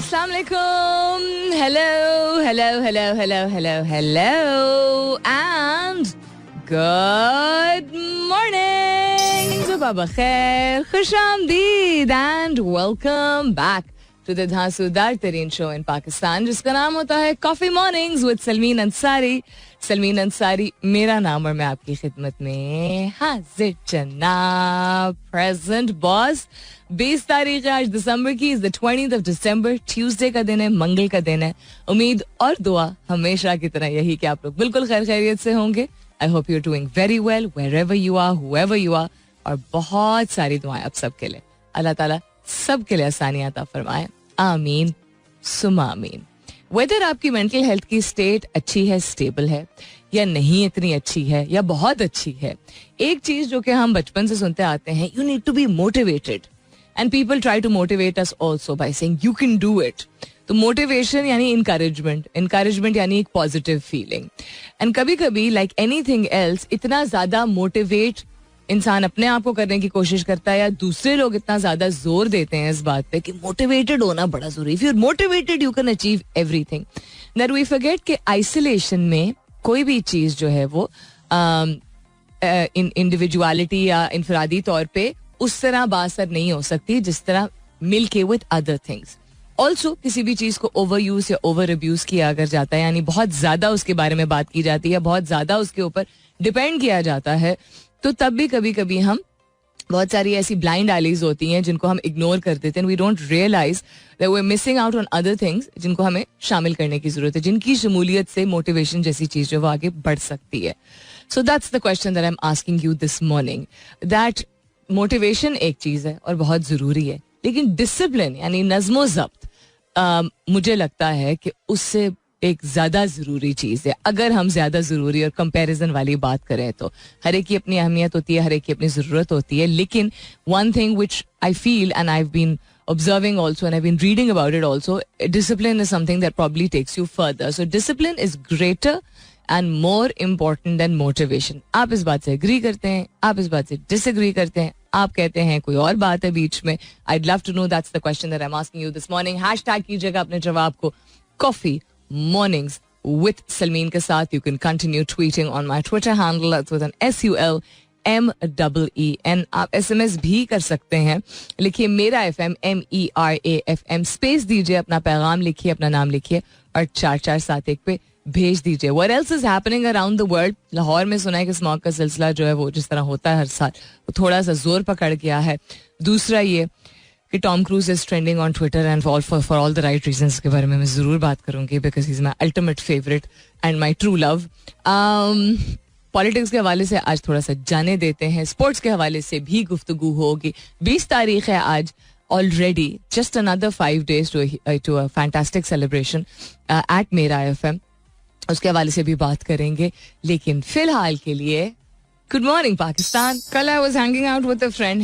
अस्सलाम वालेकुम, hello and good morning, सुबह बखैर, खुशामदीद and welcome back to the धांसूदार तरीन शो इन पाकिस्तान जिसका नाम होता है coffee mornings with Salmeen Ansari. Salmeen Ansari मेरा नाम और मैं आपकी खिदमत में हाजिर जनाब. Present boss. 20 तारीख है आज दिसंबर की. Is the 20th of December. Tuesday का दिन है, मंगल का दिन है. उम्मीद और दुआ हमेशा की तरह यही कि आप लोग बिल्कुल खैर खैरियत से होंगे. I hope you are doing very well wherever you are, whoever you are. और बहुत सारी दुआएं आप सबके लिए. अल्लाह ताला सबके लिए आसानियां अता फरमाए. आमीन सुमा आमीन. वेदर आपकी मेंटल हेल्थ की स्टेट अच्छी है, स्टेबल है, या नहीं इतनी अच्छी है, या बहुत अच्छी है, एक चीज जो कि हम बचपन से सुनते आते हैं, you need to be motivated and people try to motivate us also by saying you can do it. तो मोटिवेशन यानी इंकरेजमेंट यानी एक पॉजिटिव फीलिंग. एंड कभी कभी लाइक एनीथिंग एल्स इतना ज्यादा मोटिवेट इंसान अपने आप को करने की कोशिश करता है, या दूसरे लोग इतना ज्यादा जोर देते हैं इस बात पे कि मोटिवेटेड होना बड़ा जरूरी. If you are motivated you can achieve everything. That we forget कि आइसोलेशन में कोई भी चीज जो है वो इंडिविजुअलिटी या इनफरादी तौर पे उस तरह बासर नहीं हो सकती जिस तरह मिल के विद अदर थिंग्स. ऑल्सो किसी भी चीज को ओवर यूज या ओवर अब्यूज किया अगर जाता है, यानी बहुत ज्यादा उसके बारे में बात की जाती है, बहुत ज्यादा उसके ऊपर डिपेंड किया जाता है, तो तब भी कभी कभी हम बहुत सारी ऐसी ब्लाइंड एलीज होती हैं जिनको हम इग्नोर कर देते हैं. We don't realise that we are missing out on other things जिनको हमें शामिल करने की जरूरत है, जिनकी शमूलियत से मोटिवेशन जैसी चीज जो वो आगे बढ़ सकती है. So that's the question that I am asking you this morning. That motivation एक चीज है और बहुत जरूरी है, लेकिन डिसिप्लिन यानी नज़्म ज़ब्त मुझे लगता है कि उससे एक ज्यादा जरूरी चीज है. अगर हम ज्यादा जरूरी और कंपैरिजन वाली बात करें तो हर एक की अपनी अहमियत होती है, हर एक की अपनी जरूरत होती है, लेकिन one thing which I feel and I have been observing also and I've been reading about it also, discipline is something that probably takes you further. So discipline is greater and more important than motivation. आप इस बात से agree करते हैं, आप इस बात से डिसएग्री करते हैं, आप कहते हैं कोई और बात है बीच में. I'd love to know. That's the question that I'm asking you this morning. Hashtag कीजिएगा अपने जवाब को Coffee Mornings with Salmeen के साथ. You can continue tweeting on my Twitter handle. That's with an SULMEEN. आप SMS भी कर सकते हैं. लिखिए मेरा FM MERAFM, स्पेस दीजिए, अपना पैगाम लिखिए, अपना नाम लिखिए और 4471 पे भेज दीजिए. What else is happening around the world? Lahore में सुना है कि स्मॉग का सिलसिला जो है वो जिस तरह होता है हर साल, वो थोड़ा सा जोर पकड़ गया है. दूसरा ये कि Tom cruise is trending on Twitter and for all the right reasons के बारे में मैं जरूर बात करूंगी, because he is my ultimate favourite and my true love. Politics के हवाले से आज थोड़ा सा जाने देते हैं, स्पोर्ट्स के हवाले से भी गुफ्तगू होगी. 20 तारीख है आज. Already just another 5 days to a fantastic celebration at Mera FM. उसके हवाले से भी बात करेंगे, लेकिन फिलहाल के लिए गुड मॉर्निंग पाकिस्तान. कल I was hanging out with a friend.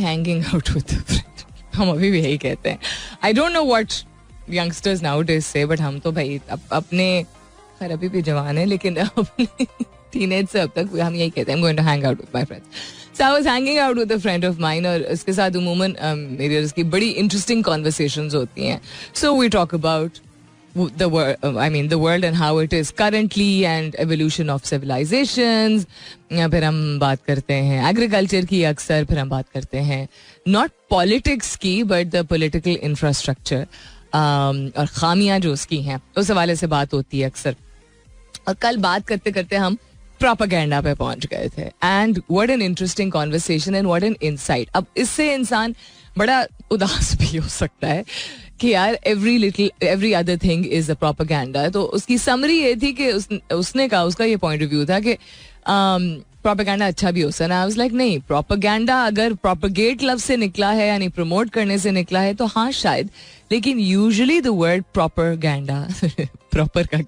हम अभी भी यही कहते हैं. I don't know what youngsters nowadays say, but हम तो भाई अपने खैर अभी भी जवान है, लेकिन अपने टीनेज से अब तक हम यही कहते हैं, I'm going to hang out with my friends. So I was hanging out with a friend of mine, और इसके साथ उमूमन मेरी और इसकी बड़ी इंटरेस्टिंग कॉन्वर्सेशंस होती हैं. So we talk about the world and how it is currently and evolution of civilizations. फिर हम बात करते हैं एग्रीकल्चर की अक्सर, फिर हम बात करते हैं नॉट पॉलिटिक्स की बट द पॉलिटिकल इंफ्रास्ट्रक्चर और खामियां जो उसकी हैं, उस हवाले से बात होती है अक्सर. और कल बात करते करते हम प्रोपेगेंडा पे पहुंच गए थे. And what an interesting conversation and what an insight. अब इससे इंसान बड़ा उदास भी हो सकता है कि यार every other thing is a propaganda. तो उसकी समरी ये थी कि उसने कहा, उसका ये पॉइंट ऑफ व्यू था कि प्रोपेगेंडा अच्छा भी हो सकता है. आई वाज लाइक नहीं, प्रोपेगेंडा अगर प्रोपेगेट लफ्ज से निकला है यानी प्रमोट करने से निकला है तो हाँ शायद, लेकिन usually the word propaganda proper का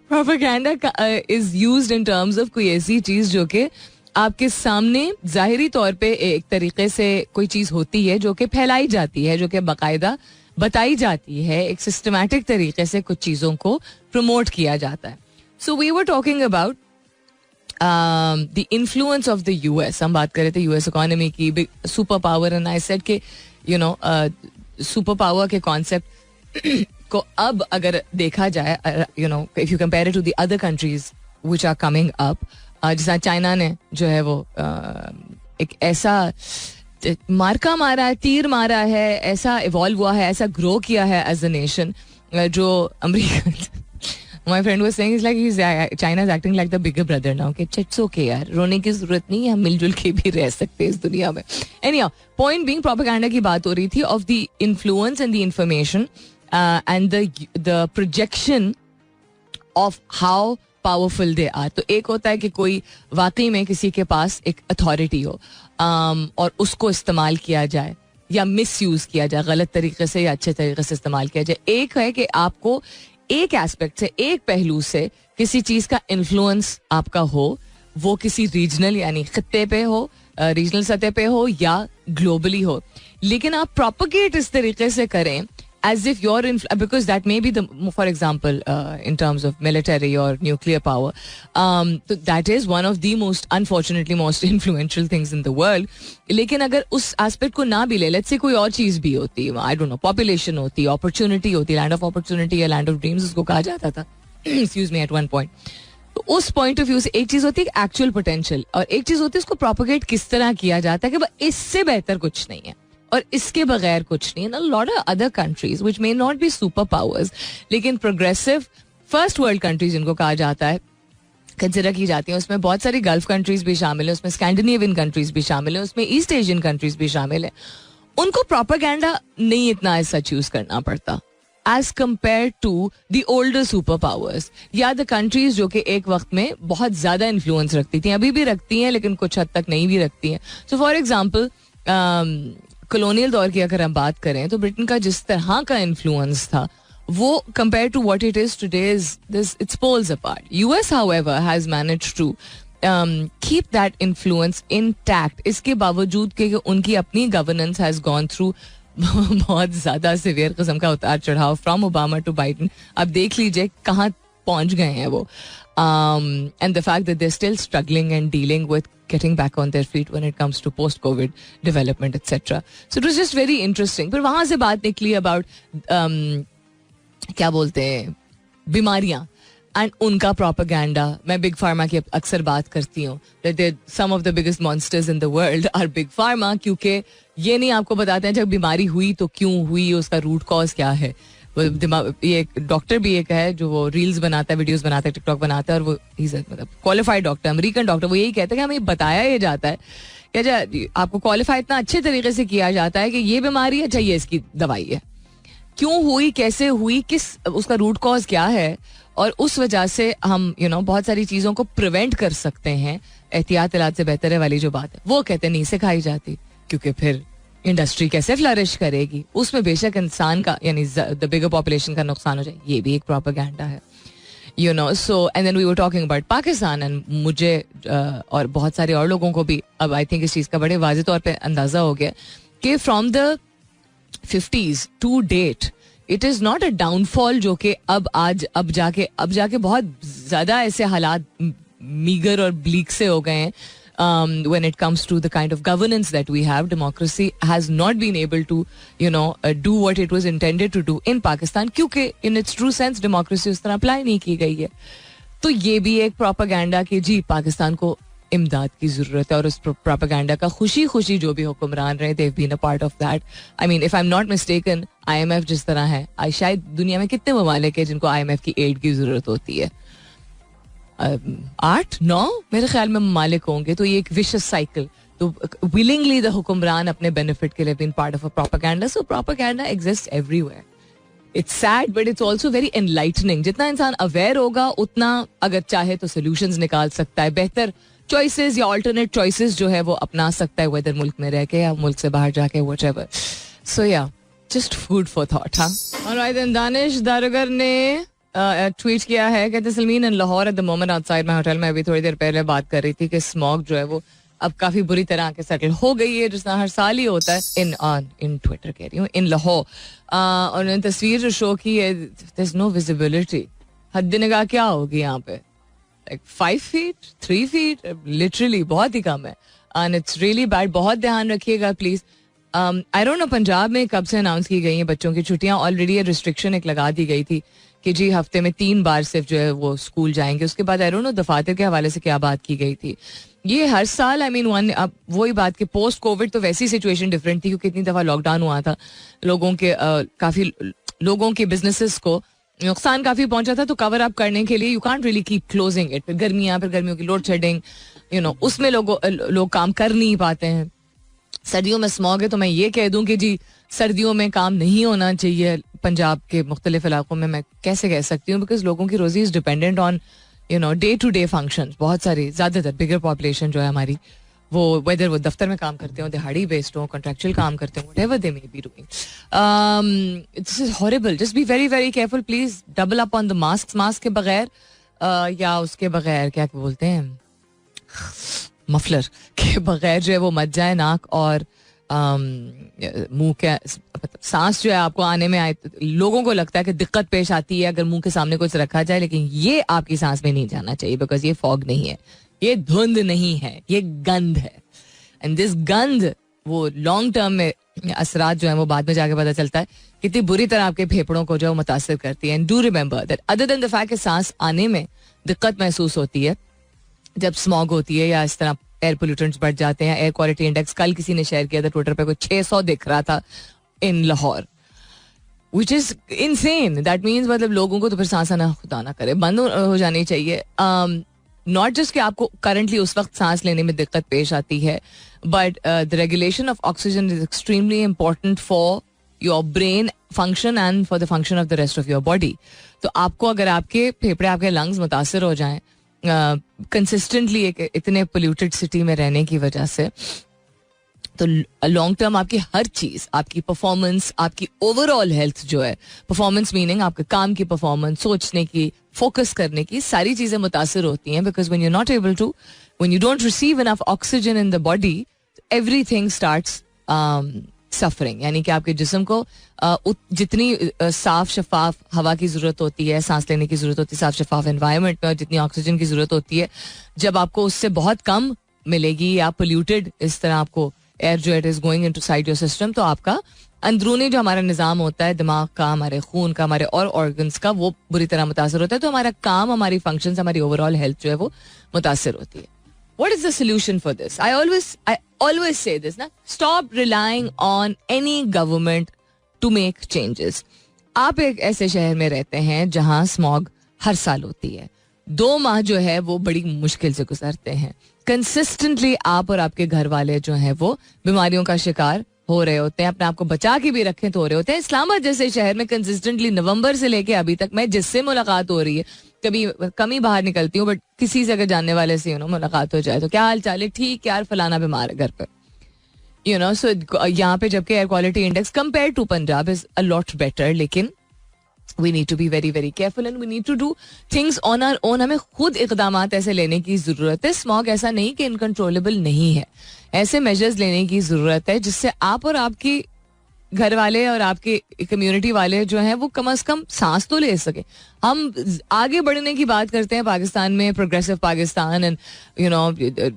propaganda is used in terms of कोई ऐसी चीज जो कि आपके सामने जाहिरी तौर पे एक तरीके से कोई चीज होती है जो कि फैलाई जाती है, जो कि बाकायदा बताई जाती है, एक सिस्टमैटिक तरीके से कुछ चीजों को प्रमोट किया जाता है. So we were talking about the influence of the US. हम बात कर रहे थे यूएस इकोनॉमी की, super power, and I said के यू नो सुपर पावर के कॉन्सेप्ट को अब अगर देखा जाए, you know, if you compare it to the other countries which are coming up, जैसा चाइना ने जो है वो एक ऐसा मार्का मारा है, तीर मारा है, ऐसा इवॉल्व हुआ है, ऐसा ग्रो किया है एज अ नेशन, जो America my friend was saying is like China is acting like the bigger brother now, कि इट्स ओके यार, रोने की जरूरत नहीं है, हम मिलजुल के भी रह सकते हैं इस दुनिया में. एनीहाउ, पॉइंट बीइंग, प्रोपेगेंडा की बात हो रही थी of the influence and the information and the projection of how powerful they are. तो एक होता है कि कोई वाकई में किसी के पास एक अथॉरिटी हो और उसको इस्तेमाल किया जाए या मिस यूज किया जाए, गलत तरीके से या अच्छे तरीके से इस्तेमाल किया जाए. एक है कि आपको एक एस्पेक्ट से, एक पहलू से किसी चीज का इन्फ्लुएंस आपका हो, वो किसी रीजनल यानी खित्ते पे हो, रीजनल सतह पे हो या ग्लोबली हो, लेकिन आप प्रोपेगेट इस तरीके से करें as if you're because that may be the, for example, in terms of military or nuclear power, so that is one of the unfortunately most influential things in the world. लेकिन अगर उस aspect को ना भी ले, let's say कोई और चीज भी होती, I don't know, population होती, opportunity होती, land of opportunity या land of dreams उसको कहा जाता था, excuse me, at one point. तो उस पॉइंट ऑफ व्यू से एक चीज होती है एक्चुअल पोटेंशियल, और एक चीज होती है उसको प्रोपेगेट किस तरह किया जाता है कि इससे बेहतर कुछ नहीं है और इसके बगैर कुछ नहीं है. Lot of other countries which may not be super powers, लेकिन प्रोग्रेसिव फर्स्ट वर्ल्ड कंट्रीज जिनको कहा जाता है, कंसिडर की जाती है, उसमें बहुत सारी गल्फ कंट्रीज भी शामिल है, उसमें स्कैंडिनेवियन कंट्रीज भी शामिल है, उसमें ईस्ट एशियन कंट्रीज भी शामिल है. उनको प्रोपेगेंडा नहीं इतना ऐसा चूज करना पड़ता as compare to the older super powers या द कंट्रीज जो कि एक वक्त में बहुत ज्यादा इन्फ्लुएंस रखती थी, अभी भी रखती हैं लेकिन कुछ हद तक नहीं भी रखती हैं. सो फॉर एग्जाम्पल, कॉलोनियल दौर की अगर हम बात करें तो ब्रिटेन का जिस तरह का इन्फ्लुएंस था वो compare to what it is today is this, it's poles apart. US however has managed to keep that influence intact, इसके बावजूद कि उनकी अपनी गवर्नेंस हैज गॉन थ्रू बहुत ज्यादा सिवियर किस्म का उतार चढ़ाव फ्रॉम ओबामा टू बाइडेन. अब देख लीजिए कहाँ पहुंच गए हैं वो, and the fact that they're still struggling and dealing with getting back on their feet when it comes to post-COVID development, etc. So it was just very interesting. फिर वहाँ से बात निकली about क्या बोलते हैं, बीमारियाँ एंड उनका प्रोपेगेंडा. मैं बिग फार्मा की अक्सर बात करती हूँ, some of the biggest monsters in the world are big pharma, क्योंकि ये नहीं आपको बताते हैं जब बीमारी हुई तो क्यों हुई, उसका रूट कॉज क्या है. ये डॉक्टर भी एक है जो वो रील्स बनाता है, वीडियोस बनाता है, टिकटॉक बनाता है, और वो मतलब क्वालिफाइड डॉक्टर, अमेरिकन डॉक्टर, वो यही कहता है कि हमें बताया ये जाता है कि आपको क्वालिफाई इतना अच्छे तरीके से किया जाता है कि ये बीमारी है, चाहिए इसकी दवाई है, क्यों हुई, कैसे हुई, किस उसका रूट कॉज क्या है, और उस वजह से हम बहुत सारी चीजों को प्रिवेंट कर सकते हैं. एहतियात इलाज से बेहतर है वाली जो बात है वो कहते नहीं सिखाई जाती, क्योंकि फिर इंडस्ट्री कैसे फ्लरिश करेगी, उसमें बेशक इंसान का यानी द बिगर पॉपुलेशन का नुकसान हो जाए, ये भी एक प्रोपेगेंडा है. So and then we were talking about Pakistan, and मुझे और बहुत सारे और लोगों को भी अब आई थिंक इस चीज का बड़े वाज़ेह तौर पे अंदाजा हो गया कि from the 50s to date it is not a downfall जो कि अब जाके बहुत ज्यादा ऐसे हालात मीगर और ब्लीक से हो गए हैं. When it comes to the kind of governance that we have, democracy has not been able to, do what it was intended to do in Pakistan, क्योंकि in its true sense democracy उस तरह apply नहीं की गई है. तो ये भी एक प्रोपेगेंडा कि जी पाकिस्तान को इमदाद की जरूरत है, और उस प्रोपेगेंडा का खुशी जो भी हुक्मरान रहे, they've been a part of that. I mean, if I'm not mistaken, IMF जिस तरह है, शायद दुनिया में कितने ममालिक है जिनको IMF की एड की जरूरत होती है, 8-9 मेरे ख्याल में ममालिक होंगे. तो ये एक विशियस साइकिल, तो विलिंगली द हुक्मरान अपने बेनिफिट के लिए been part of a propaganda. So propaganda exist everywhere. It's sad but it's also very enlightening. जितना इंसान अवेयर होगा उतना अगर चाहे तो सोल्यूशंस निकाल सकता है, बेहतर चॉइसेस या अल्टरनेट चॉइसेस जो है वो अपना सकता है, वेदर मुल्क में रह के या मुल्क से बाहर जाके, व्हाटएवर. सो या जस्ट फूड फॉर थॉट. हाँ, ऑलराइट देन दानिश दारोगर ने ट्वीट किया है, कहते सलमीन in Lahore at the moment outside my hotel. मैं अभी थोड़ी देर पहले बात कर रही थी कि स्मॉग जो है वो अब काफी बुरी तरह के सेटल हो गई है, जिसना हर साल ही होता है इन ट्विटर कह रही हूँ, इन लाहौर. और उन्होंने तस्वीर जो शो की है, देयर इज नो विजिबिलिटी. हद निगाह क्या होगी यहाँ पे, लाइक 5 feet 3 feet, लिटरली बहुत ही कम है. And it's really bad. बहुत ध्यान रखिएगा please. I don't no Punjab में कब से अनाउंस की गई हैं बच्चों की छुट्टियां. ऑलरेडी ये रिस्ट्रिक्शन एक लगा दी गई थी कि जी हफ्ते में 3 बार सिर्फ जो है वो स्कूल जाएंगे. उसके बाद आई डोंट नो दफातर के हवाले से क्या बात की गई थी. ये हर साल आई मीन अब वही बात कि पोस्ट कोविड तो वैसी सिचुएशन डिफरेंट थी क्योंकि इतनी दफा लॉकडाउन हुआ था. लोगों के काफी लोगों के बिजनेसेस को नुकसान काफी पहुंचा था. तो कवर अप करने के लिए you can't really keep closing it. फिर गर्मियों की लोड शेडिंग उसमें लोग काम कर नहीं पाते हैं. सर्दियों में स्मॉग है तो मैं ये कह दूं कि जी सर्दियों में काम नहीं होना चाहिए पंजाब के मुख्तलिफ इलाकों में. मैं कैसे कह सकती हूँ बिकॉज लोगों की रोजी is dependent on day to day function. बहुत सारी ज्यादातर बिगर पॉपुलेशन जो है हमारी वो वेदर वो दफ्तर में काम करते हो, दिहाड़ी बेस्ड हो, कॉन्ट्रेक्चुअल काम करते हो, whatever they may be doing. This is horrible. Just be very very careful please. Double up on the mask के बगैर या उसके बगैर क्या बोलते हैं मफलर के बगैर जो है वो मत जाए. नाक और मुंह के सांस जो है आपको आने में आए. लोगों को लगता है कि दिक्कत पेश आती है अगर मुंह के सामने कुछ रखा जाए, लेकिन ये आपकी सांस में नहीं जाना चाहिए बिकॉज ये फॉग नहीं है, ये धुंध नहीं है, ये गंध है. एंड दिस गंध वो लॉन्ग टर्म में असरात जो है वो बाद में जाके पता चलता है कितनी बुरी तरह आपके फेफड़ों को जो है मुतासर करती है. And do remember that other than the fact कि सांस आने में दिक्कत महसूस होती है जब स्मॉग होती है या इस तरह एयर पोल्यूटेंट्स बढ़ जाते हैं. एयर क्वालिटी इंडेक्स कल किसी ने शेयर किया था ट्विटर पे, कोई 600 दिख रहा था in Lahore, which is insane. That means मतलब लोगों को तो फिर सांस आना खुदा ना करे बंद हो जानी चाहिए. नॉट जस्ट कि आपको करंटली उस वक्त सांस लेने में दिक्कत पेश आती है, but the regulation of oxygen is extremely important for your brain function and for the function of the rest of your body. तो आपको अगर आपके फेफड़े आपके लंग्स मुतासर हो जाएं कंसिस्टेंटली एक इतने पोल्यूटेड सिटी में रहने की वजह से, तो लॉन्ग टर्म आपकी हर चीज, आपकी परफॉर्मेंस, आपकी ओवरऑल हेल्थ जो है, परफॉर्मेंस मीनिंग आपके काम की परफॉर्मेंस, सोचने की, फोकस करने की, सारी चीजें मुतासर होती हैं. Because when you not able to, when you don't receive enough oxygen in the body, everything starts suffering. यानी कि आपके जिस्म को जितनी साफ शफाफ हवा की जरूरत होती है, सांस लेने की जरूरत होती है साफ शफाफ एनवायरनमेंट में, और जितनी ऑक्सीजन की जरूरत होती है, जब आपको उससे बहुत कम मिलेगी या पोल्यूटेड इस तरह आपको एयर जो it is going into side your system, तो आपका अंदरूनी जो हमारा निज़ाम होता है, दिमाग का, हमारे खून का, हमारे और ऑर्गन्स का, वो बुरी तरह मुतासर होता है. तो हमारा काम, हमारी फंक्शंस, हमारी ओवरऑल हेल्थ जो है वो मुतासर होती है. What is the solution for this? I always say this, na? Stop relying on any government to make changes. आप एक ऐसे शहर में रहते हैं जहां स्मॉग हर साल होती है. 2 माह जो है वो बड़ी मुश्किल से गुजरते हैं. कंसिस्टेंटली आप और आपके घर वाले जो हैं वो बीमारियों का शिकार हो रहे होते हैं. अपने आप को बचा के भी रखें तो हो रहे होते हैं. इस्लामाबाद जैसे शहर में कंसिस्टेंटली नवंबर से लेके अभी तक मैं जिससे मुलाकात हो रही है, कभी कम ही बाहर निकलती हूँ, बट किसी से अगर जानने वाले से मुलाकात हो जाए तो क्या हाल चाल है, ठीक यार फलाना बीमार है घर पर, सो यहाँ पे जबकि air quality index compare to Punjab is a lot better. लेकिन we need to be very very careful and we need to do things on our own. हमें खुद इक़दामात ऐसे लेने की ज़रूरत है. स्मॉग ऐसा नहीं कि इनकंट्रोलेबल नहीं है, ऐसे मेजर्स लेने की ज़रूरत है जिससे आप और आपकी घर वाले और आपके कम्युनिटी वाले जो हैं वो कम से कम सांस तो ले सके. हम आगे बढ़ने की बात करते हैं पाकिस्तान में, प्रोग्रेसिव पाकिस्तान, एंड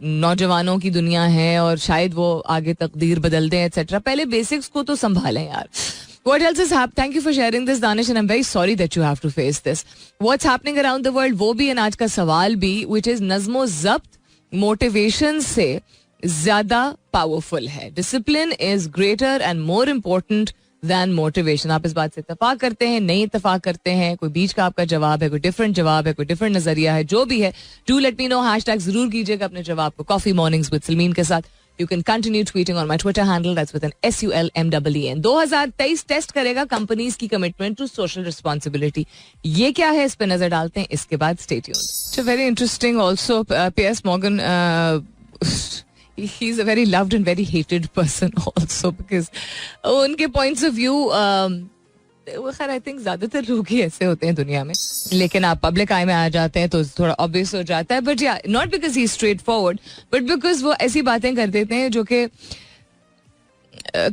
नौजवानों की दुनिया है और शायद वो आगे तकदीर बदल दें एटसेट्रा. पहले बेसिक्स को तो संभालें यार. What else is happening? Thank you for sharing this, Danish, and I'm very sorry that you have to face this. What's happening around the world? वो भी, and आज का सवाल भी, which is नज़्मो ज़ब्त मोटिवेशन से ज्यादा पावरफुल है. Discipline is greater and more important than motivation. आप इस बात से इत्तेफाक करते हैं, नहीं इत्तेफाक करते हैं, कोई बीच का आपका जवाब है, कोई डिफरेंट जवाब है, कोई डिफरेंट नजरिया है, जो भी है, do let me know. Hashtag जरूर कीजिएगा अपने जवाब को कॉफी मॉर्निंग्स विद सलमीन के साथ. You can continue tweeting on my Twitter handle, that's with an SULMEEN. 2023 test करेगा कंपनीज की कमिटमेंट टू सोशल रिस्पॉन्सिबिलिटी. ये क्या है, इस पे नजर डालते हैं, इसके बाद stay tuned. So very interesting also, Piers Morgan, he's a very loved and very hated person also because उनके points of view, खैर आई थिंक ज्यादातर लोग ही ऐसे होते हैं दुनिया में, लेकिन आप पब्लिक आई में आ जाते हैं तो थोड़ा ऑब्वियस हो जाता है. बट या not because he straight forward, but because वो ऐसी बातें कर देते हैं जो कि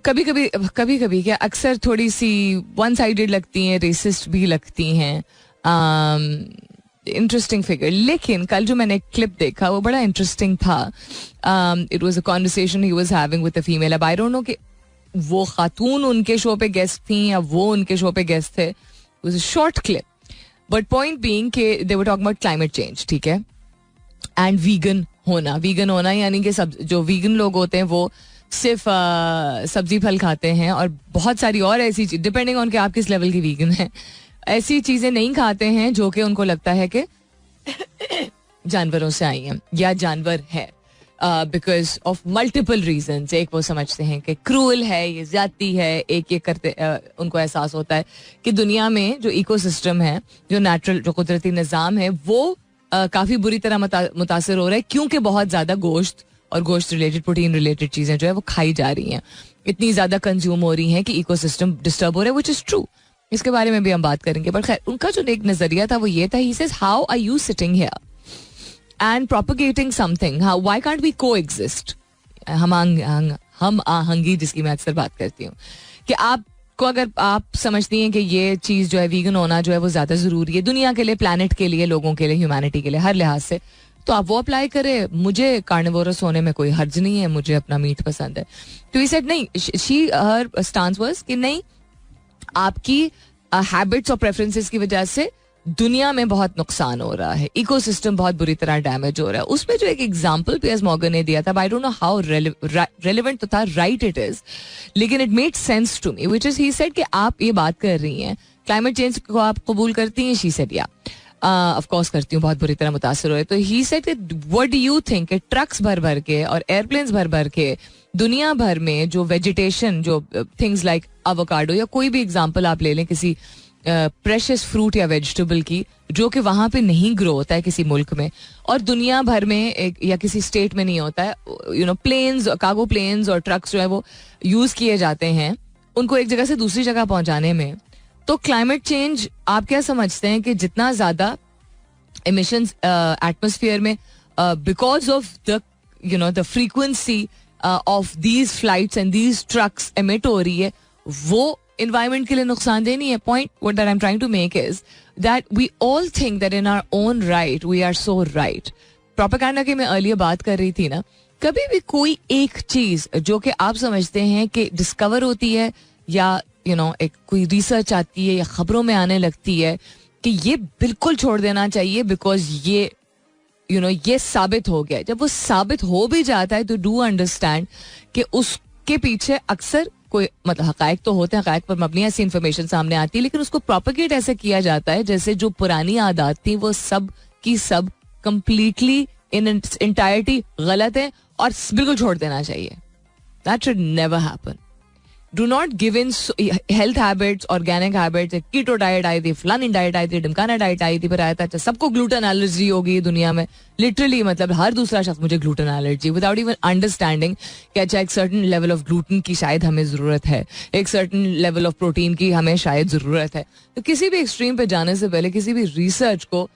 कभी कभी क्या अक्सर थोड़ी सी वन साइडेड लगती हैं, रेसिस्ट भी लगती हैं. Interesting figure. लेकिन कल जो मैंने क्लिप देखा वो बड़ा इंटरेस्टिंग था. It was a conversation he was having with a female. अब आई डोंट नो कि वो खातून उनके शो पे गेस्ट थी या वो उनके शो पे गेस्ट थे. Was a short clip. But point being कि they were talking about climate change, ठीक है, एंड वीगन होना यानी कि सब जो वीगन लोग होते हैं वो सिर्फ सब्जी फल खाते हैं और बहुत सारी और ऐसी चीज, डिपेंडिंग ऑन कि आप किस लेवल की वीगन हैं, ऐसी चीजें नहीं खाते हैं जो कि उनको लगता है कि जानवरों से आई हैं या जानवर है, बिकॉज ऑफ मल्टीपल रीजंस. एक वो समझते हैं कि क्रूअल है, ये ज्यादती है. एक ये करते उनको एहसास होता है कि दुनिया में जो इकोसिस्टम है, जो नेचुरल, जो कुदरती निज़ाम है, वो काफी बुरी तरह मुतासर हो रहा है क्योंकि बहुत ज्यादा गोश्त और गोश्त रिलेटेड, प्रोटीन रिलेटेड चीजें जो है वो खाई जा रही हैं, इतनी ज्यादा कंज्यूम हो रही हैं कि इकोसिस्टम डिस्टर्ब हो रहा है, व्हिच इज ट्रू. इसके बारे में भी हम बात करेंगे. पर खैर, उनका जो एक नजरिया था वो ये था, he says how are you sitting here and propagating something, why can't we coexist? हम आहंगी जिसकी मैं अक्सर बात करती हूँ कि आपको, अगर आप समझती हैं कि ये चीज़ जो है वीगन होना जो है वो ज़्यादा ज़रूरी है दुनिया के लिए, प्लानट के लिए, लोगों के लिए, ह्यूमैनिटी के लिए, हर लिहाज से, तो आप वो अप्लाई करें. मुझे कार्निवोरस होने में कोई हर्ज नहीं है, मुझे अपना मीट पसंद है. तो ही सेड नहीं, शी हर स्टांस वाज कि नहीं, आपकी हैबिट्स और प्रेफरेंसेस की वजह से दुनिया में बहुत नुकसान हो रहा है, इकोसिस्टम बहुत बुरी तरह डैमेज हो रहा है. उसमें जो एक एग्जांपल पियर्स मॉर्गन ने दिया था, I don't know how relevant तो था, राइट इट इज, लेकिन it made sense to me, which is he said कि आप ये बात कर रही हैं क्लाइमेट चेंज को आप कबूल करती हैं. शी सेड या ऑफ कोर्स करती हूँ, बहुत बुरी तरह मुतासर हुए. तो he said what do you think, trucks भर भर के और एयरप्लेन्स भर भर के दुनिया भर में जो वेजिटेशन, जो थिंग्स लाइक एवोकाडो या कोई भी एग्जांपल आप ले लें किसी प्रेशियस फ्रूट या वेजिटेबल की, जो कि वहां पे नहीं ग्रो होता है किसी मुल्क में और दुनिया भर में या किसी स्टेट में नहीं होता है, प्लेन्स, कार्गो प्लेन्स और ट्रक्स जो है वो यूज किए जाते हैं उनको एक जगह से दूसरी जगह पहुंचाने में. तो क्लाइमेट चेंज, आप क्या समझते हैं कि जितना ज्यादा एमिशंस एटमॉस्फेयर में because of the frequency of these flights and these trucks emit हो रही है, वो environment के लिए नुकसानदेह नहीं है. Point what that I'm trying to make is that we all think that in our own right we are so right. Propaganda की मैं earlier बात कर रही थी ना, कभी भी कोई एक चीज जो कि आप समझते हैं कि डिस्कवर होती है या एक कोई रिसर्च आती है या खबरों में आने लगती है कि ये बिल्कुल छोड़ देना चाहिए बिकॉज ये ये साबित हो गया. जब वो साबित हो भी जाता है तो डू अंडरस्टैंड कि उसके पीछे अक्सर कोई मतलब हकायक तो होते हैं, हकायक पर मबनी ऐसी इन्फॉर्मेशन सामने आती है, लेकिन उसको प्रोपेगेट ऐसे किया जाता है जैसे जो पुरानी आदत थी वो सब की सब कंप्लीटली इन एंटायरिटी गलत है और बिल्कुल छोड़ देना चाहिए. That should never happen. Do not give in health habits, organic habits. Keto diet आई थी, फलानी डाइट आई थी, ढिमकाना डाइट आई थी, फिर आया था अच्छा सबको ग्लूटेन एलर्जी हो गई दुनिया में. लिटरली मतलब हर दूसरा शख्स मुझे gluten allergy, without even understanding कि अच्छा एक सर्टन लेवल ऑफ ग्लूटेन की शायद हमें जरूरत है, एक सर्टन लेवल ऑफ प्रोटीन की हमें शायद जरूरत है. तो किसी भी एक्सट्रीम पे जाने से पहले, किसी भी रिसर्च को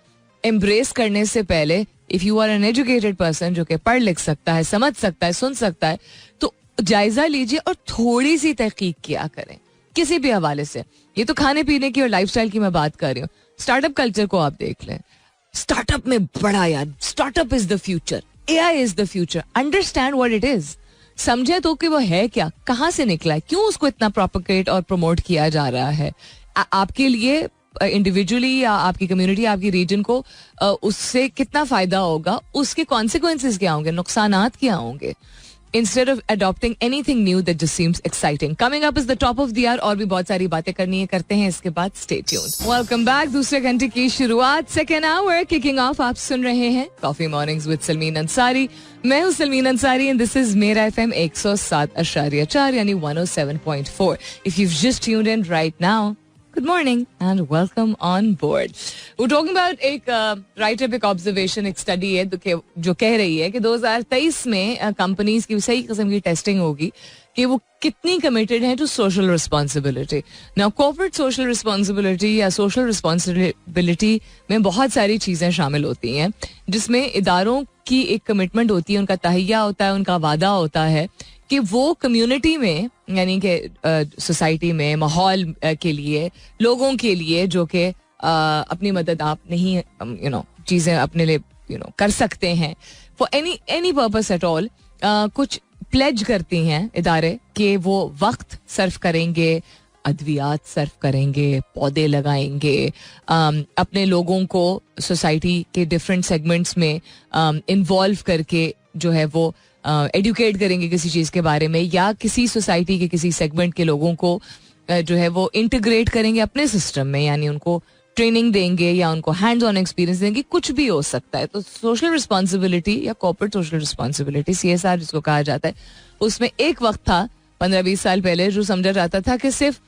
एम्ब्रेस करने से पहले, if you are an educated person जो कि पढ़ लिख सकता है, समझ सकता है, सुन सकता है, तो जायजा लीजिए और थोड़ी सी तहकीक किया करें किसी भी हवाले से. ये तो खाने पीने की और लाइफस्टाइल की मैं बात कर रही हूँ. स्टार्टअप कल्चर को आप देख लें, स्टार्टअप में बड़ा यार, startup is the future, AI is the future. Understand what it is, समझे तो कि वो है क्या, कहाँ से निकला है, क्यों उसको इतना प्रोपेगेट और प्रमोट किया जा रहा है. आपके लिए इंडिविजुअली या आपकी कम्युनिटी, आपकी रीजन को उससे कितना फायदा होगा, उसके कॉन्सिक्वेंसेज क्या होंगे, नुकसानात क्या होंगे, instead of adopting anything new that just seems exciting. Coming up is the top of the hour. और भी बहुत सारी बातें करनी है, करते हैं इसके बाद. Stay tuned. Welcome back. दूसरे घंटे की शुरुआत, second hour kicking off. आप सुन रहे हैं Coffee Mornings with Salmeen Ansari. मैं हूँ Salmeen Ansari and this is मेरा FM 107.4 यानी 107.4. If you've just tuned in right now, good morning and welcome on board. We're talking about एक write-up, एक observation, एक study है जो कह रही है कि 2023 में कंपनीज की सही किस्म की टेस्टिंग होगी कि वो कितनी कमिटेड हैं to social responsibility. Now corporate social responsibility या सोशल रिस्पॉन्सिबिलिटी में बहुत सारी चीज़ें शामिल होती हैं जिसमें इदारों की एक कमिटमेंट होती है, उनका तहैया होता है, उनका वादा होता है कि वो कम्युनिटी में यानी कि सोसाइटी में माहौल के लिए, लोगों के लिए जो कि अपनी मदद आप नहीं चीज़ें अपने लिए कर सकते हैं for any purpose at all, कुछ प्लेज करती हैं इदारे कि वो वक्त सर्फ करेंगे, अद्वियात सर्व करेंगे, पौधे लगाएंगे, अपने लोगों को सोसाइटी के डिफरेंट सेगमेंट्स में इन्वॉल्व करके जो है वो एडुकेट करेंगे किसी चीज़ के बारे में, या किसी सोसाइटी के किसी सेगमेंट के लोगों को जो है वो इंटीग्रेट करेंगे अपने सिस्टम में, यानी उनको ट्रेनिंग देंगे या उनको हैंड्स ऑन एक्सपीरियंस देंगे, कुछ भी हो सकता है. तो सोशल रिस्पॉन्सिबिलिटी या कॉर्पोरेट सोशल रिस्पॉन्सिबिलिटी, CSR जिसको कहा जाता है, उसमें एक वक्त था 15-20 साल पहले जो समझा जाता था कि सिर्फ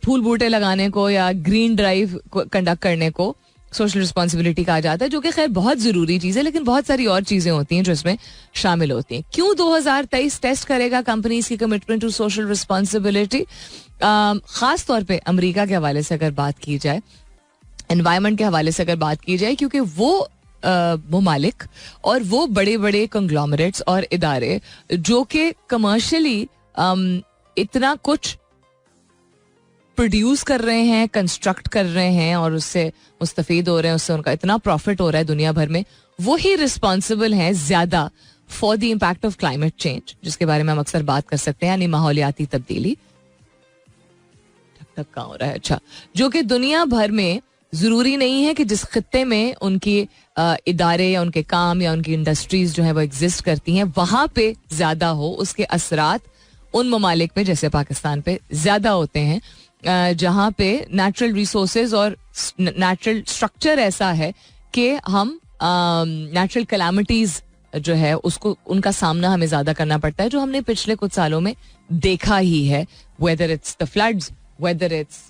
फूल बूटे लगाने को या ग्रीन ड्राइव कंडक्ट करने को सोशल रिस्पॉन्सिबिलिटी कहा जाता है, जो कि खैर बहुत ज़रूरी चीज़ है, लेकिन बहुत सारी और चीज़ें होती हैं जो इसमें शामिल होती हैं. क्यों 2023 टेस्ट करेगा कंपनीज की कमिटमेंट टू सोशल रिस्पॉन्सिबिलिटी? ख़ास तौर पे अमेरिका के हवाले से अगर बात की जाए, एनवायरनमेंट के हवाले से अगर बात की जाए, क्योंकि वो ममालिक और वो बड़े बड़े कंग्लोमरेट्स और इदारे जो कि कमर्शियली इतना कुछ प्रोड्यूस कर रहे हैं, कंस्ट्रक्ट कर रहे हैं और उससे मुस्तफीद हो रहे हैं, उससे उनका इतना प्रॉफिट हो रहा है दुनिया भर में, वो ही रिस्पॉन्सिबल हैं ज़्यादा for the impact of climate change, जिसके बारे में हम अक्सर बात कर सकते हैं, यानी माहौलियाती तब्दीली. ठक कहाँ हो रहा है? अच्छा, जो कि दुनिया भर में ज़रूरी नहीं है कि जिस खत्ते में उनकी इदारे या उनके काम या उनकी इंडस्ट्रीज जो है वो एग्जिस्ट करती हैं वहाँ पे ज़्यादा हो, उसके असरात उन ममालिक में जैसे पाकिस्तान पे ज़्यादा होते हैं जहाँ पे नेचुरल रिसोर्सेज और नेचुरल स्ट्रक्चर ऐसा है कि हम नेचुरल कैलामिटीज जो है उसको उनका सामना हमें ज़्यादा करना पड़ता है, जो हमने पिछले कुछ सालों में देखा ही है. Whether it's the floods, whether it's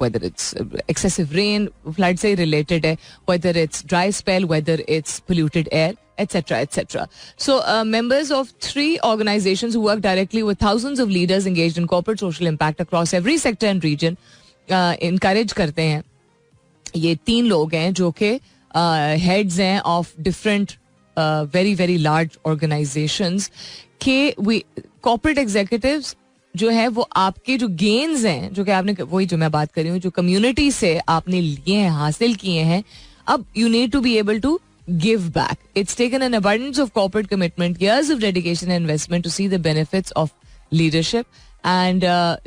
whether it's excessive rain, flood से related है, whether it's dry spell, whether it's polluted air, etc., etc. So, members of 3 organizations who work directly with thousands of leaders engaged in corporate social impact across every sector and region encourage करते हैं. ये 3 लोग हैं जो कि heads हैं of different very very large organizations के corporate executives जो है वो आपके जो गेन्स हैं, जो कि आपने, वही जो मैं बात कर रही हूँ, जो कम्युनिटी से आपने लिए हैं, हासिल किए हैं, अब you need to be able to give back. It's taken an abundance of corporate commitment, years of dedication and investment to see the benefits of leadership. And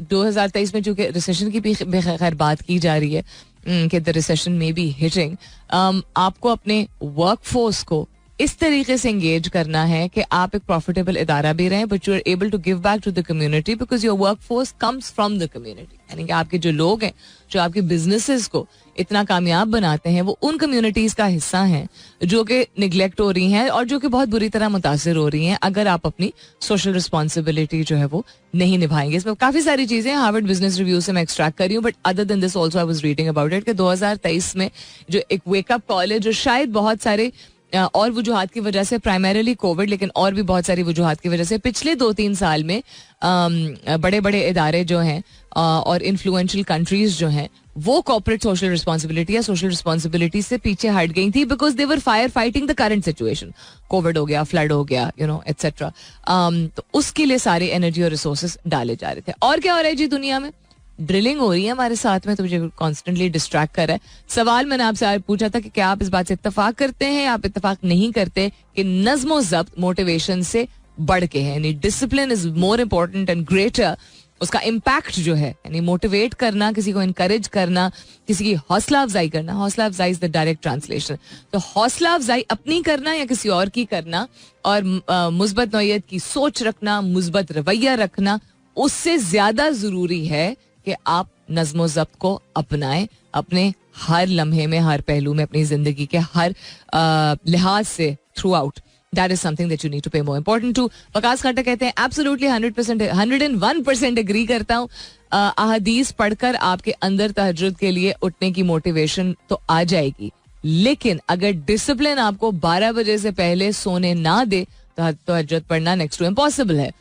2023 में चूंकि रिसेशन की भी खैर बात की जा रही है कि द रिसेशन में बी हिटिंग, आपको अपने वर्क फोर्स को इस तरीके से एंगेज करना है कि आप एक प्रॉफिटेबल इदारा भी रहें, but you are able to give back to the community because your workforce comes from the community. यानी कि आपके जो लोग हैं जो आपके बिजनेसेस को इतना कामयाब बनाते हैं वो उन कम्युनिटीज का हिस्सा हैं जो कि निगलेक्ट हो रही हैं और जो कि बहुत बुरी तरह मुतासिर हो रही हैं अगर आप अपनी सोशल रिस्पॉन्सिबिलिटी जो है वो नहीं निभाएंगे. इसमें काफी सारी चीजें हार्वर्ड बिजनेस रिव्यू से मैं एक्सट्रैक्ट कर रही हूँ, but other than this also I was reading about it कि 2023 में जो एक वेकअप कॉल है, जो शायद बहुत सारे और वजूहात की वजह से, प्राइमरीली कोविड, लेकिन और भी बहुत सारी वजूहात की वजह से पिछले 2-3 साल में बड़े बड़े इदारे जो हैं और इन्फ्लुएंशियल कंट्रीज जो हैं वो कॉर्पोरेट सोशल रिस्पॉन्सिबिलिटी या सोशल रिस्पॉन्सिबिलिटी से पीछे हट गई थी because they were fire fighting the current situation. Covid हो गया, फ्लड हो गया, एटसेट्रा. तो उसके लिए सारे एनर्जी और रिसोर्सेज डाले जा रहे थे. और क्या हो रहा है जी दुनिया में? ड्रिलिंग हो रही है हमारे साथ में, तो मुझे कॉन्स्टेंटली डिस्ट्रैक्ट कर रहा है. सवाल मैंने आपसे पूछा था कि क्या आप इस बात से इत्तेफाक करते हैं या आप इत्तेफाक नहीं करते कि नज़्म ज़ब्त मोटिवेशन से बढ़ के है, यानी discipline is more important and greater. उसका इम्पैक्ट जो है, यानी मोटिवेट करना, किसी को इनकरेज करना, किसी की हौसला अफजाई करना. हौसला अफजाई इज द डायरेक्ट ट्रांसलेशन. तो हौसला अफजाई अपनी करना या किसी और की करना और मुस्बत नौयत की सोच रखना, मुस्बत रवैया रखना, उससे ज्यादा जरूरी है कि आप नज़्म ज़ब्त को अपनाएं अपने हर लम्हे में, हर पहलू में, अपनी जिंदगी के हर लिहाज से through out. That is something that you need to pay more important to. Waqas खाटा कहते हैं absolutely 100%, 101% एग्री करता हूँ. अहदीस पढ़कर आपके अंदर तहज्जुद के लिए उठने की मोटिवेशन तो आ जाएगी, लेकिन अगर डिसिप्लिन आपको 12 बजे से पहले सोने ना दे तो तहज्जुद पढ़ना नेक्स्ट टू इम्पॉसिबल है.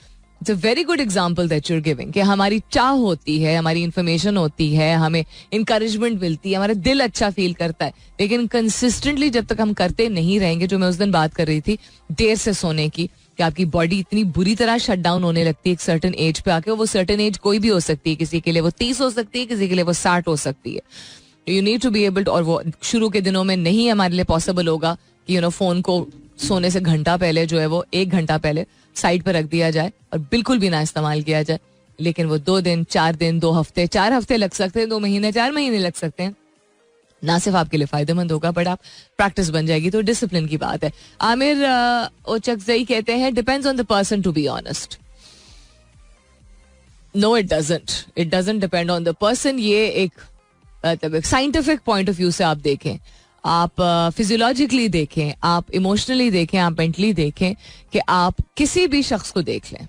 It's a very good example that you are giving कि हमारी चाह होती है, हमारी इंफॉर्मेशन होती है, हमें इंकरेजमेंट मिलती है, हमारा दिल अच्छा फील करता है, लेकिन कंसिस्टेंटली जब तक हम करते नहीं रहेंगे, जो मैं उस दिन बात कर रही थी देर से सोने की, कि आपकी बॉडी इतनी बुरी तरह शट डाउन होने लगती है एक सर्टेन एज पे आके. वो सर्टेन एज कोई भी हो सकती है, किसी के लिए वो 30 हो सकती है, किसी के लिए वो 60 हो सकती है. You need to be able to, और वो शुरू के दिनों में नहीं हमारे लिए पॉसिबल होगा कि फोन को सोने से घंटा पहले जो है वो 1 घंटा पहले साइड पर रख दिया जाए और बिल्कुल भी ना इस्तेमाल किया जाए. लेकिन वो 2 दिन, 4 दिन, 2 हफ्ते, 4 हफ्ते लग सकते हैं, 2 महीने, 4 महीने लग सकते हैं. ना सिर्फ आपके लिए फायदेमंद होगा बट आप प्रैक्टिस बन जाएगी. तो डिसिप्लिन की बात है. आमिर ओचकजई कहते हैं depends on the person to be honest. No it doesn't depend on the person. ये एक साइंटिफिक पॉइंट ऑफ व्यू से आप देखें, आप फिजियोलॉजिकली देखें, आप इमोशनली देखें, आप मेंटली देखें कि आप किसी भी शख्स को देख लें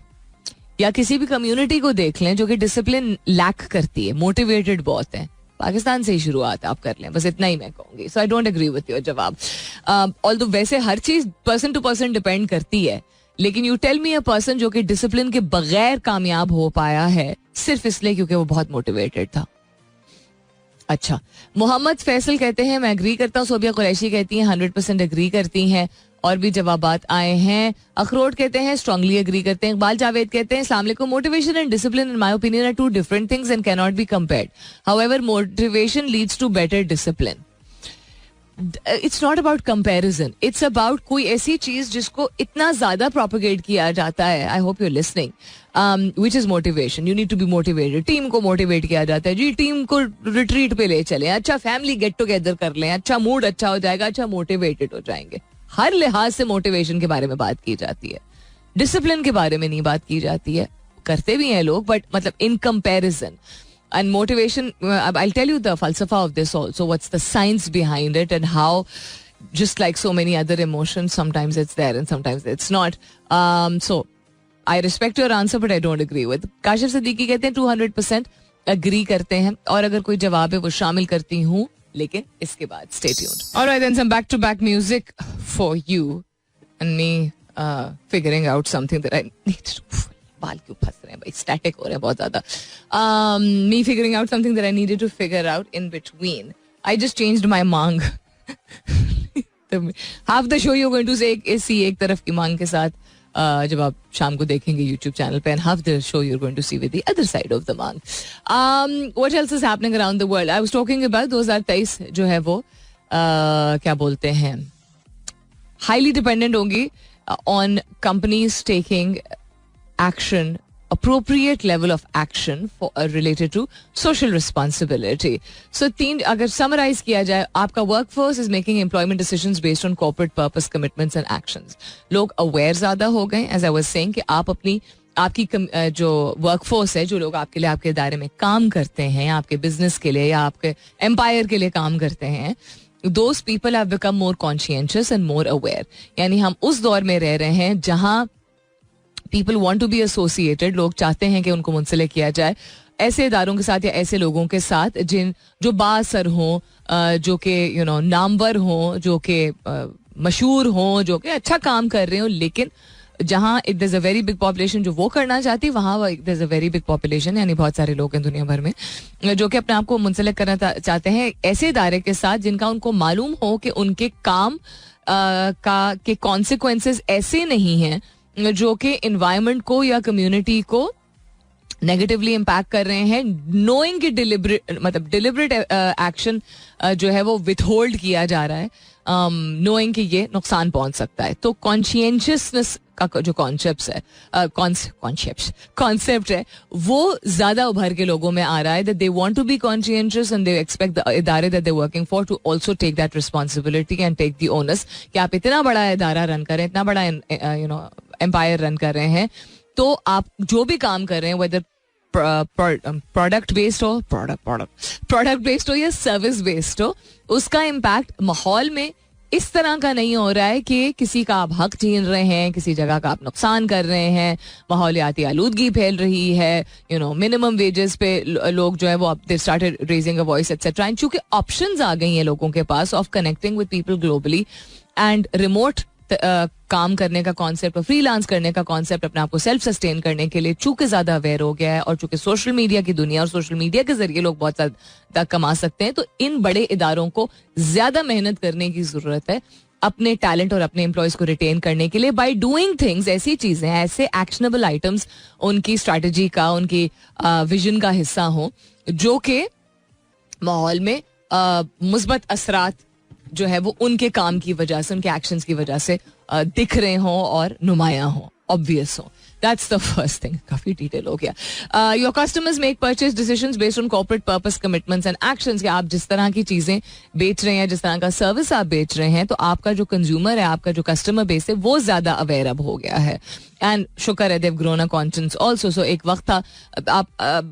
या किसी भी कम्युनिटी को देख लें जो कि डिसिप्लिन लैक करती है, मोटिवेटेड बहुत है. पाकिस्तान से ही शुरुआत आप कर लें, बस इतना ही मैं कहूंगी. So I don't agree with your जवाब. ऑल्दो वैसे हर चीज पर्सन टू पर्सन डिपेंड करती है, लेकिन you tell me a person जो कि डिसिप्लिन के बगैर कामयाब हो पाया है सिर्फ इसलिए क्योंकि वो बहुत मोटिवेटेड था. अच्छा, मोहम्मद फैसल कहते हैं मैं एग्री करता हूँ. सोबिया कुरैशी कहती हैं 100% एग्री करती हैं. और भी जवाबात आए हैं. अखरोट कहते हैं स्ट्रांगली एग्री करते हैं. इकबाल जावेद कहते हैं अस्सलाम वालेकुम. Motivation and discipline in my opinion are 2 different things and can not be compared. However motivation leads to better discipline. It's not about comparison, it's about कोई ऐसी चीज जिसको इतना ज्यादा प्रोपेगेट किया जाता है. I hope you are listening. Which is motivation. You need to be motivated. Team को मोटिवेट किया जाता है जी, टीम को रिट्रीट पे ले चले, अच्छा फैमिली गेट टुगेदर कर लें, अच्छा मूड अच्छा हो जाएगा, अच्छा मोटिवेटेड हो जाएंगे. हर लिहाज से मोटिवेशन के बारे में बात की जाती है, डिसिप्लिन के बारे में नहीं बात की जाती है. करते भी हैं लोग बट मतलब in comparison. And motivation, I'll tell you the falsafa of this also. What's the science behind it and how, just like so many other emotions, sometimes it's there and sometimes it's not. So, I respect your answer, but I don't agree with. Kashif Siddiqui कहते हैं 200% agree करते हैं. और अगर कोई जवाब है वो शामिल करती हूँ, लेकिन इसके बाद stay tuned. Alright, then some back-to-back music for you and me figuring out something that I need to. बाल क्यों फंस रहे हैं भाई, स्टैटिक हो रहे हैं बहुत ज्यादा. Me figuring out something that I needed to figure out in between. I just changed my मांग. Half the show you going to see एक तरफ की मांग के साथ जब आप शाम को देखेंगे यूट्यूब चैनल पे, and half the show you are going to see with the other side of the मांग. What else is happening around the world. I was talking about 2023 जो है वो क्या बोलते हैं, हाईली डिपेंडेंट होंगी on companies taking action, appropriate level of action for related to social responsibility. So अगर summarize किया जाए, आपका workforce is making employment decisions based on corporate purpose, commitments and actions. लोग aware ज़्यादा हो गए, as I was saying, कि आप आपकी जो वर्कफोर्स है, जो लोग आपके लिए आपके दायरे में काम करते हैं, आपके बिजनेस के लिए या आपके एम्पायर के लिए काम करते हैं, those people have become more conscientious and more aware. यानी हम उस दौर में रह रहे हैं जहाँ people want to be associated. लोग चाहते हैं कि उनको मुंसलिक किया जाए ऐसे इदारों के साथ या ऐसे लोगों के साथ जो बाअसर हों, जो कि नामवर हों, जो कि मशहूर हों, जो कि अच्छा काम कर रहे हों. लेकिन जहाँ there is a very big population जो वो करना चाहती है, वहाँ there is a very big population, यानी बहुत सारे लोग हैं दुनिया भर में जो कि अपने आप को मुंसलिक करना चाहते हैं ऐसे इदारे के साथ जिनका उनको मालूम हो कि उनके काम के कॉन्सिक्वेंसेस ऐसे नहीं हैं जो कि एनवायरनमेंट को या कम्युनिटी को नेगेटिवली इम्पैक्ट कर रहे हैं. नोइंग कि डिलिबरेट एक्शन जो है वो विथहोल्ड किया जा रहा है, नोइंग कि ये नुकसान पहुंच सकता है. तो कॉन्शियसनेस का जो कॉन्सेप्ट है वो ज्यादा उभर के लोगों में आ रहा है. That they want to be conscious and they expect the इदारे that they working for to also take that responsibility and take the onus कि आप इतना बड़ा इदारा रन करें, इतना बड़ा एम्पायर रन कर रहे हैं, तो आप जो भी काम कर रहे हैं, वेदर प्रोडक्ट बेस्ड हो या सर्विस बेस्ड हो, उसका इम्पैक्ट माहौल में इस तरह का नहीं हो रहा है कि किसी का आप हक छीन रहे हैं, किसी जगह का आप नुकसान कर रहे हैं, माहौलियाती आलूदगी फैल रही है, मिनिमम वेजेस पे लोग जो है वो they started raising a voice etcetera. And चूंकि ऑप्शंस आ गई हैं लोगों के पास of connecting with people globally and remote काम करने का कॉन्सेप्ट और फ्रीलांस करने का कॉन्सेप्ट अपने आप को सेल्फ सस्टेन करने के लिए चूंकि ज्यादा अवेयर हो गया है, और चूंकि सोशल मीडिया की दुनिया और सोशल मीडिया के जरिए लोग बहुत ज्यादा कमा सकते हैं, तो इन बड़े इदारों को ज्यादा मेहनत करने की जरूरत है अपने टैलेंट और अपने एम्प्लॉयज को रिटेन करने के लिए बाय डूइंग थिंग्स. ऐसी चीजें, ऐसे एक्शनेबल आइटम्स उनकी स्ट्रैटेजी का, उनकी विजन का हिस्सा हो जो कि माहौल में मुस्बत असरात जो है वो उनके काम की वजह से, उनके एक्शंस की वजह से दिख रहे हों और नुमायां हों, ऑब्वियस हो. That's the first thing. काफी डिटेल हो गया. Your customers make purchase decisions based on corporate purpose, commitments and actions. कि आप जिस तरह की चीजें बेच रहे हैं, जिस तरह का सर्विस आप बेच रहे हैं, तो आपका जो कंज्यूमर है, आपका जो कस्टमर बेस है, वो ज्यादा अवेयर अब हो गया है. एंड शुक्र है they've grown a conscience also. So एक वक्त था, आप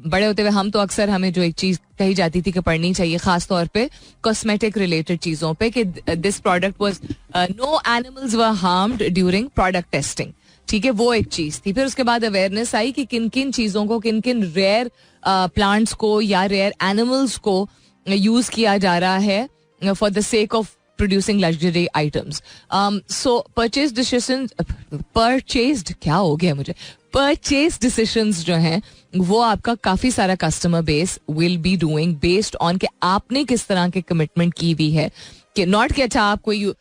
बड़े होते हुए हम तो अक्सर हमें जो एक चीज कही जाती थी कि पढ़नी चाहिए, खास तौर पे कॉस्मेटिक रिलेटेड चीजों पे, कि this product was no animals were harmed during product testing. ठीक है, वो एक चीज थी. फिर उसके बाद अवेयरनेस आई कि किन किन चीजों को, किन किन रेयर प्लांट्स को या रेयर एनिमल्स को यूज किया जा रहा है for the sake of producing luxury items. So purchase decisions जो हैं वो आपका काफी सारा customer base will be doing based on कि आपने किस तरह के कमिटमेंट की हुई है. कि नॉट कि अच्छा आप कोई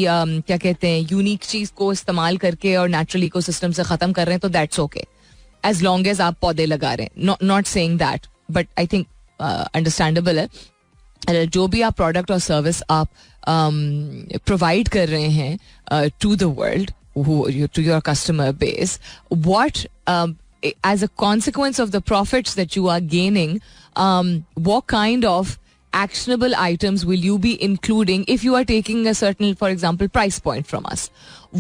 क्या कहते हैं यूनिक चीज को इस्तेमाल करके और नेचुरल इकोसिस्टम से खत्म कर रहे हैं, तो that's okay as long as आप पौधे लगा रहे हैं. Not saying that, but I think understandable है जो भी आप प्रोडक्ट और सर्विस आप प्रोवाइड कर रहे हैं to the world, to your customer base, what as a consequence of the profits that you are gaining, what kind of actionable items will you be including if you are taking a certain, for example, price point from us.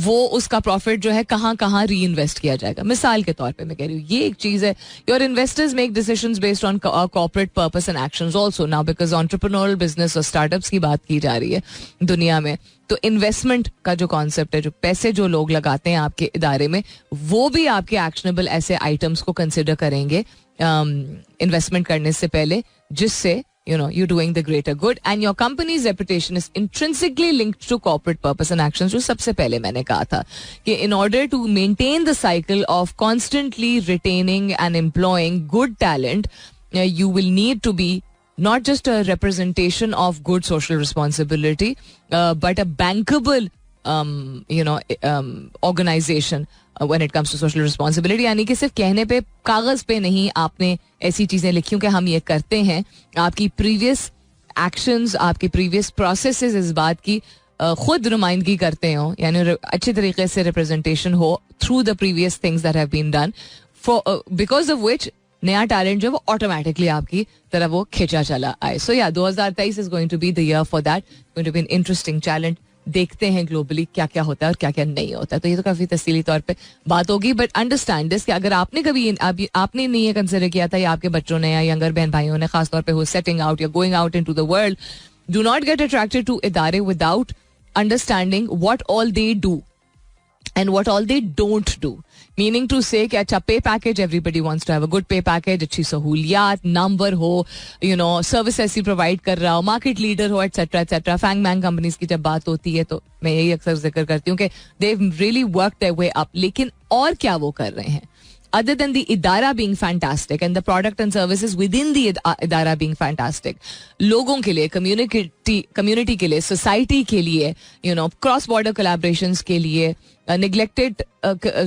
वो उसका profit जो है कहाँ कहाँ री invest किया जाएगा. मिसाल के तौर पे मैं कह रही हूँ, ये एक चीज है. Your investors make decisions based on corporate purpose and actions also now, because entrepreneurial business और स्टार्टअप्स की बात की जा रही है दुनिया में. तो इन्वेस्टमेंट का जो कॉन्सेप्ट है, जो पैसे जो लोग लगाते हैं आपके इदारे में, वो भी आपके एक्शनेबल ऐसे आइटम्स को कंसिडर करेंगे इन्वेस्टमेंट करने से पहले, जिससे you're doing the greater good and your company's reputation is intrinsically linked to corporate purpose and actions. जो सबसे पहले मैंने कहा था कि in order to maintain the cycle of constantly retaining and employing good talent, you will need to be not just a representation of good social responsibility, but a bankable organization when it comes to social responsibility. यानी कि सिर्फ कहने पे, कागज पे नहीं आपने ऐसी चीजें लिखी कि हम ये करते हैं. आपकी प्रीवियस एक्शंस, आपकी प्रीवियस प्रोसेसेस इस बात की खुद नुमाइंदगी करते हो, यानी अच्छे तरीके से रिप्रेजेंटेशन हो through the previous things that have been done, for because of which नया टैलेंट जो है वो ऑटोमेटिकली आपकी तरफ वो खिंचा चला आए. सो या 2023 is going to be the year for that, going to be an interesting challenge. देखते हैं ग्लोबली क्या क्या होता है और क्या क्या नहीं होता है. तो ये तो काफी तफसीली तौर पे बात होगी, बट अंडरस्टैंड दिस कि अगर आपने कभी आपने नहीं ये कंसिडर किया था, या आपके बच्चों ने या यंगर बहन भाइयों ने, खासतौर पे हु सेटिंग आउट या going out into the world, do not get attracted to इदारे without understanding what all they do and what all they don't do. Meaning to say कि अच्छा पे package, everybody wants to have a good pay package, अच्छी सहूलियात, number हो, service ऐसी provide कर रहा हो, मार्केट लीडर हो, एटसेट्रा एटसेट्रा. फैंग मैंग कंपनीज की जब बात होती है तो मैं यही अक्सर जिक्र करती हूँ कि they've really worked their way up. लेकिन और क्या वो कर रहे हैं other than the idara being fantastic and the product and services within the idara being fantastic, लोगों के लिए, community के लिए, society के लिए, cross border collaborations के लिए, neglected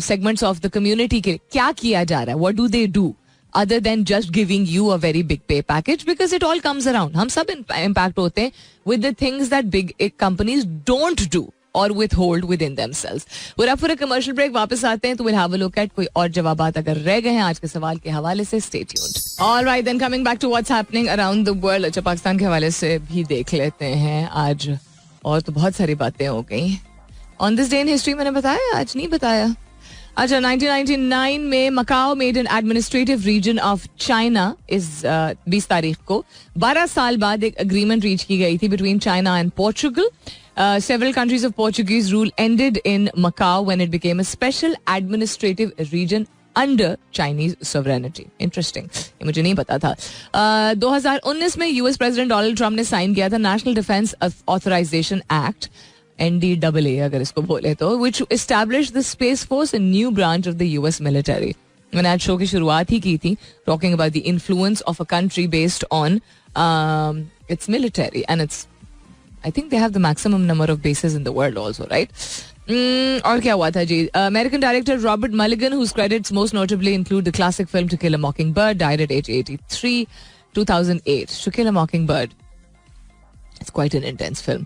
segments of the community के लिए क्या किया जा रहा है? What do they do other than just giving you a very big pay package? Because it all comes around. हम सब impact होते हैं with the things that big companies don't do or withhold within themselves. We're up for a commercial break. वापस आते हैं तो we'll have a look at कोई और जवाबात अगर रह गए हैं आज के सवाल के हवाले से. Stay tuned. All right, then coming back to what's happening around the world. अच्छा, पाकिस्तान के हवाले से भी देख लेते हैं आज. और तो बहुत सारी बातें हो गई. On this day in history मैंने बताया, आज नहीं बताया. अच्छा, 1999 में Macau made an administrative region of China. इस 20 तारीख को 12 साल बाद एक अग्रीमेंट रीच की गई थी between China and Portugal. Several countries of Portuguese rule ended in Macau when it became a special administrative region under Chinese sovereignty. Interesting. ये मुझे नहीं पता था. 2019 में यूएस प्रेसिडेंट डोनाल्ड ट्रंप ने साइन किया था National Defense Authorization Act, NDAA अगर इसको बोले तो, which established the Space Force, a new branch of the US military. मैंने आज शो की शुरुआत ही की थी talking about the influence of a country based on its military, and it's, I think they have the maximum number of bases in the world also, right? और क्या हुआ था जी? American director Robert Mulligan, whose credits most notably include the classic film To Kill a Mockingbird, died at age 83, 2008. To Kill a Mockingbird, It's quite an intense film.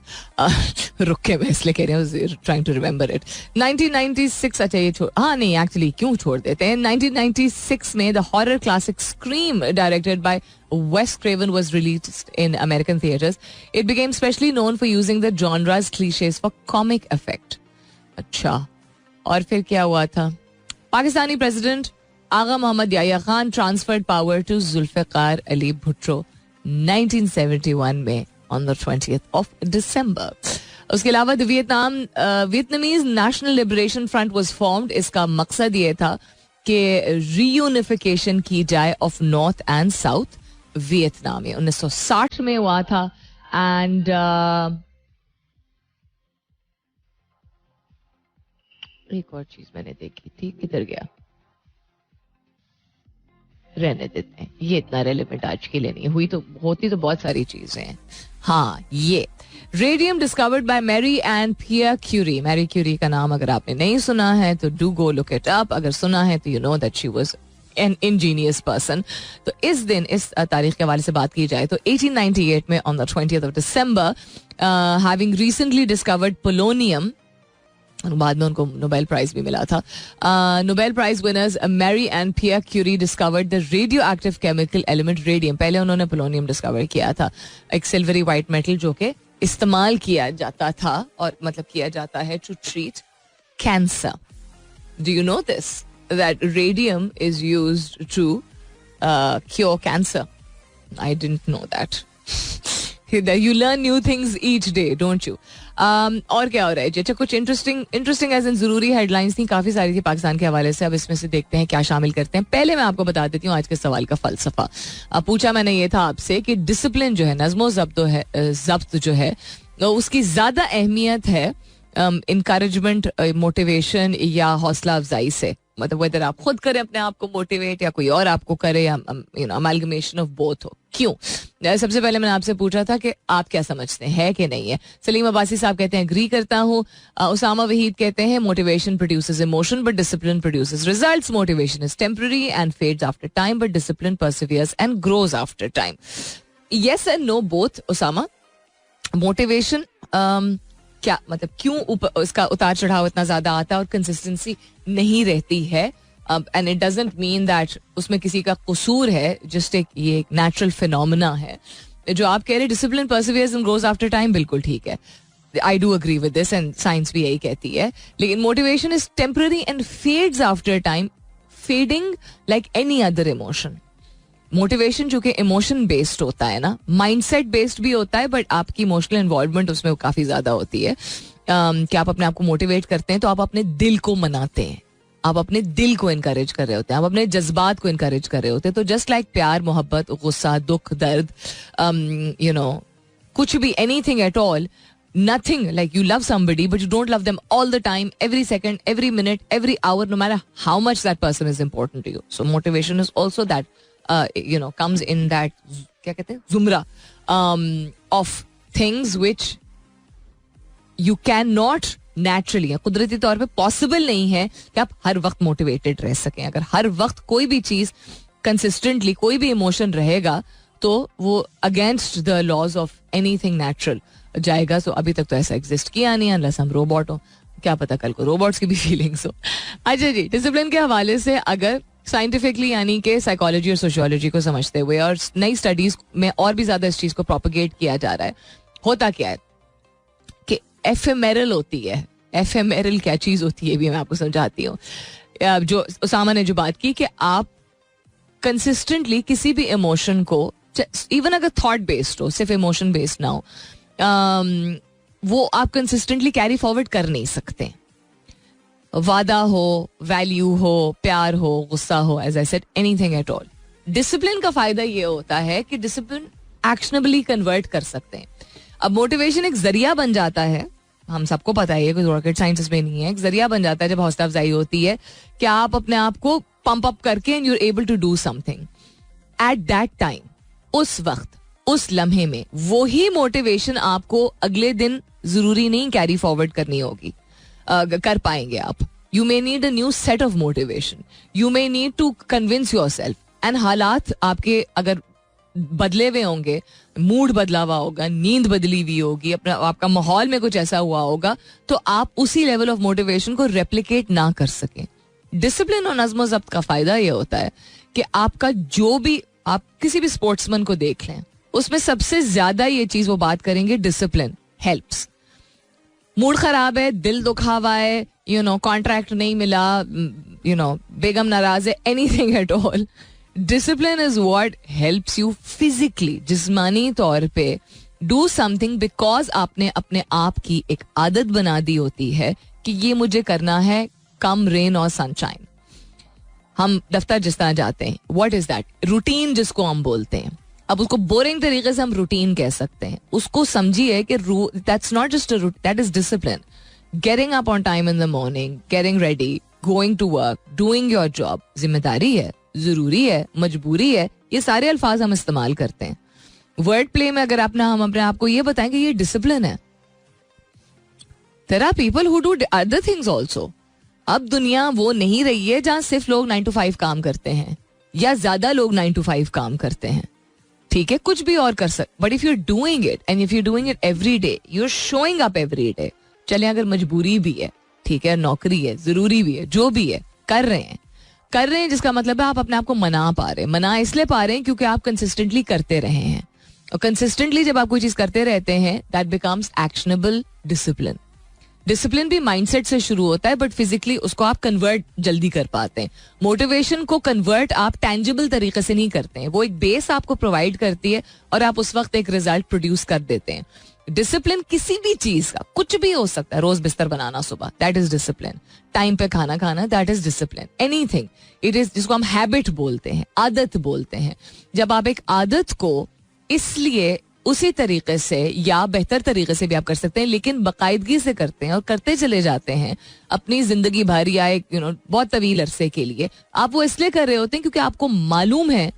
रुक के मैं इसलिए कह रही हूँ, trying to remember it. 1996, अच्छा ये नहीं actually क्यों छोड़ देते हैं. 1996 में the horror classic Scream, directed by Wes Craven, was released in American theaters. It became specially known for using the genre's cliches for comic effect. अच्छा, और फिर क्या हुआ था? Pakistani president Agha Mohammad Yahya Khan transferred power to Zulfikar Ali Bhutto 1971 में on the 20th of December. उसके अलावा Vietnamese National Liberation Front was formed. इसका मकसद ये था कि रीयूनिफिकेशन की जाए of north and south Vietnam. 1960 में हुआ था. एंड एक और चीज मैंने देखी थी, किधर गया, रहने देते हैं, ये इतना रेलेवेंट आज के लिए नहीं हुई, तो होती तो बहुत सारी चीजें हैं. हाँ, ये radium discovered by Marie and Pierre Curie. Marie Curie का नाम अगर आपने नहीं सुना है तो do go look it up. अगर सुना है तो you know that she was an ingenious person. तो इस दिन, इस तारीख के हवाले से बात की जाए तो 1898 में on the 20th of December, having recently discovered polonium, बाद में उनको नोबेल प्राइज भी मिला था. Nobel prize winners Marie and Pierre Curie discovered the radioactive chemical element radium. पहले उन्होंने पोलोनियम डिस्कवर किया था, एक सिल्वरी वाइट मेटल जो कि इस्तेमाल किया जाता था और मतलब किया जाता है to treat cancer. Do you know this that radium is used to cure cancer? I didn't know that. You learn new things each day, don't you? और क्या हो रहा है जी? अच्छा, कुछ इंटरेस्टिंग एज इन जरूरी हेडलाइंस थी, काफी सारी थी पाकिस्तान के हवाले से. अब इसमें से देखते हैं क्या शामिल करते हैं. पहले मैं आपको बता देती हूँ आज के सवाल का फलसफा. पूछा मैंने ये था आपसे कि डिसिप्लिन जो है, नज़्मो ज़ब्त जो है, उसकी ज्यादा अहमियत है इनकरेजमेंट, मोटिवेशन या हौसला अफजाई से? मतलब वेदर आप खुद करें अपने आप को मोटिवेट या कोई और आपको करे, या अमैलगमेशन ऑफ बोथ हो. क्यों? सबसे पहले मैंने आपसे पूछा था कि आप क्या समझते हैं कि नहीं है. सलीम अब्बासी साहब कहते हैं एग्री करता हूँ. उसामा वहीद कहते हैं motivation produces emotion but discipline produces results. Motivation is temporary and fades after time but discipline perseveres and grows after time. Yes and no both Usama. Motivation क्या मतलब, क्यों इसका उतार चढ़ाव इतना ज्यादा आता है और कंसिस्टेंसी नहीं रहती है? And it doesn't mean that उसमें किसी का कसूर है, जस्ट ये एक नेचुरल फिनोमेना है. जो आप कह रहे discipline perseveres and grows after time, बिल्कुल ठीक है. I do agree with this and science भी यही कहती है. लेकिन motivation is temporary and fades after time, fading like any other emotion. Motivation जो कि इमोशन बेस्ड होता है ना, माइंडसेट बेस्ड भी होता है, बट आपकी इमोशनल इन्वॉल्वमेंट उसमें काफी ज्यादा होती है. कि आप अपने आप को मोटिवेट करते हैं तो आप अपने दिल को मनाते हैं, आप अपने दिल को इनकरेज कर रहे होते हैं, आप अपने जज्बात को इनकरेज कर रहे होते हैं. तो जस्ट लाइक प्यार, मोहब्बत, गुस्सा, दुख, दर्द, कुछ भी, anything at all, nothing like you love somebody but you don't love them all the time, every second, every minute, every hour, no matter how much that person is important to you. So motivation is also that comes in that, क्या कहते हैं, zumra of things which you cannot naturally, कुदरती तौर पे possible नहीं है कि आप हर वक्त मोटिवेटेड रह सकें. अगर हर वक्त कोई भी चीज कंसिस्टेंटली, कोई भी इमोशन रहेगा तो वो against the laws of anything natural जाएगा. सो अभी तक तो ऐसा एग्जिस्ट किया नहीं, अनलेस हम रोबोट हो. क्या पता कल को रोबोट्स की भी फीलिंग्स हो. अच्छा जी, डिसिप्लिन के हवाले से अगर साइंटिफिकली यानी कि साइकोलॉजी और सोशियोलॉजी को समझते हुए और नई स्टडीज में और भी ज्यादा इस चीज को प्रोपेगेट किया जा रहा है, होता क्या है कि एफेमेरल होती है. एफेमेरल क्या चीज होती है भी मैं आपको समझाती हूँ. जो उसामा ने जो बात की कि आप कंसिस्टेंटली किसी भी इमोशन को, इवन अगर थॉट बेस्ड हो, सिर्फ इमोशन बेस्ड ना हो, वो आप कंसिस्टेंटली कैरी फॉरवर्ड कर नहीं सकते. वादा हो, वैल्यू हो, प्यार हो, गुस्सा हो, as I said, anything at all. Discipline का फायदा ये होता है कि डिसिप्लिन एक्शनेबली कन्वर्ट कर सकते हैं. अब मोटिवेशन एक जरिया बन जाता है, हम सबको पता है, कोई रॉकेट साइंटिस्ट में नहीं है. एक जरिया बन जाता है जब हौसला अफजाई होती है कि आप अपने आप को पंप अप करके and you are able to do something at that time. उस वक्त, उस लम्हे में वो ही मोटिवेशन आपको अगले दिन जरूरी नहीं कैरी फॉरवर्ड करनी होगी, कर पाएंगे आप. You may need a new set of motivation, you may need to convince yourself. And हालात आपके अगर बदले हुए होंगे, मूड बदला हुआ होगा, नींद बदली हुई होगी, अपना आपका माहौल में कुछ ऐसा हुआ होगा, तो आप उसी लेवल ऑफ मोटिवेशन को रेप्लिकेट ना कर सकें. डिसिप्लिन और नज़्म ज़ब्त का फायदा ये होता है कि आपका जो भी, आप किसी भी स्पोर्ट्समैन को देख लें, उसमें सबसे ज्यादा ये चीज वो बात करेंगे, डिसिप्लिन हेल्प्स. मूड खराब है, दिल दुखा हुआ है, कॉन्ट्रैक्ट नहीं मिला, बेगम नाराज है, anything at all, discipline is what helps you physically, जिस्मानी तौर पे डू समथिंग, बिकॉज आपने अपने आप की एक आदत बना दी होती है कि ये मुझे करना है, कम रेन और सनशाइन. हम दफ्तर जिस तरह जाते हैं, व्हाट इज दैट, रूटीन जिसको हम बोलते हैं. अब उसको बोरिंग तरीके से हम रूटीन कह सकते हैं. उसको समझिए कि that's not just a routine, that is discipline. Getting up on time in the morning, getting ready, going to work, doing your job, जिम्मेदारी है, जरूरी है, मजबूरी है. ये सारे अल्फाज हम इस्तेमाल करते हैं. वर्ड प्ले में अगर हम अपने आप को ये बताएं कि ये डिसिप्लिन है. There are people who do other things also. अब दुनिया वो नहीं रही है जहां सिर्फ लोग 9 to 5 काम करते हैं या ज्यादा लोग 9 to 5 काम करते हैं. ठीक है, कुछ भी और कर सकते, but if you are doing it and if you doing it every day, you are showing up every day. चले अगर मजबूरी भी है, ठीक है, नौकरी है, जरूरी भी है, जो भी है, कर रहे हैं, जिसका मतलब है आप अपने आप को मना पा रहे हैं. मना इसलिए पा रहे हैं क्योंकि आप कंसिस्टेंटली करते रहे हैं. और कंसिस्टेंटली जब आप कोई चीज करते रहते हैं, that becomes actionable discipline. Discipline भी माइंडसेट से शुरू होता है, बट फिजिकली उसको आप कन्वर्ट जल्दी कर पाते हैं. मोटिवेशन को कन्वर्ट आप टेंजिबल तरीके से नहीं करते हैं. वो एक बेस आपको प्रोवाइड करती है और आप उस वक्त एक रिजल्ट प्रोड्यूस कर देते हैं. डिसिप्लिन किसी भी चीज का, कुछ भी हो सकता है. रोज बिस्तर बनाना सुबह, दैट इज डिसिप्लिन. टाइम पे खाना खाना, that is discipline. Anything it is, जिसको हम हैबिट बोलते हैं, आदत बोलते हैं. जब आप एक आदत को इसलिए उसी तरीके से या बेहतर तरीके से भी आप कर सकते हैं, लेकिन बाकायदगी से करते हैं और करते चले जाते हैं अपनी जिंदगी भर या एक बहुत तवील अरसे के लिए, आप वो इसलिए कर रहे होते हैं क्योंकि आपको मालूम है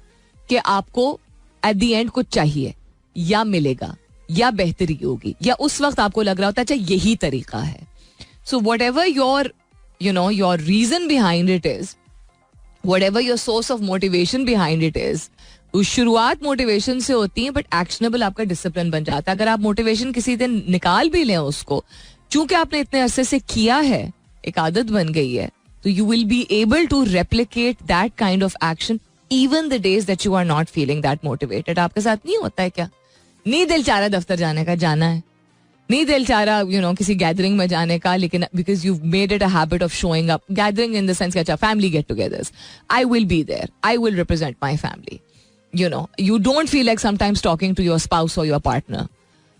कि आपको एट द एंड कुछ चाहिए या मिलेगा या बेहतरी होगी, या उस वक्त आपको लग रहा होता है अच्छा यही तरीका है. So whatever your your reason behind it is, whatever your source of motivation behind it is, शुरुआत मोटिवेशन से होती है, बट एक्शनेबल आपका डिसिप्लिन बन जाता है. अगर आप मोटिवेशन किसी दिन निकाल भी लें उसको, चूंकि आपने इतने अरसे से किया है, एक आदत बन गई है, तो you will be able to replicate that kind of action even the days that you are not feeling that motivated. आपके साथ नहीं होता है क्या? नहीं दिल चाह रहा दफ्तर जाने का, जाना है. नहीं दिल चाह रहा किसी गैदरिंग में जाने का, लेकिन because you made it a habit of showing up. Gathering in the sense अच्छा family get togethers, I will be there, I will represent my family. You don't feel like sometimes talking to your spouse or your partner,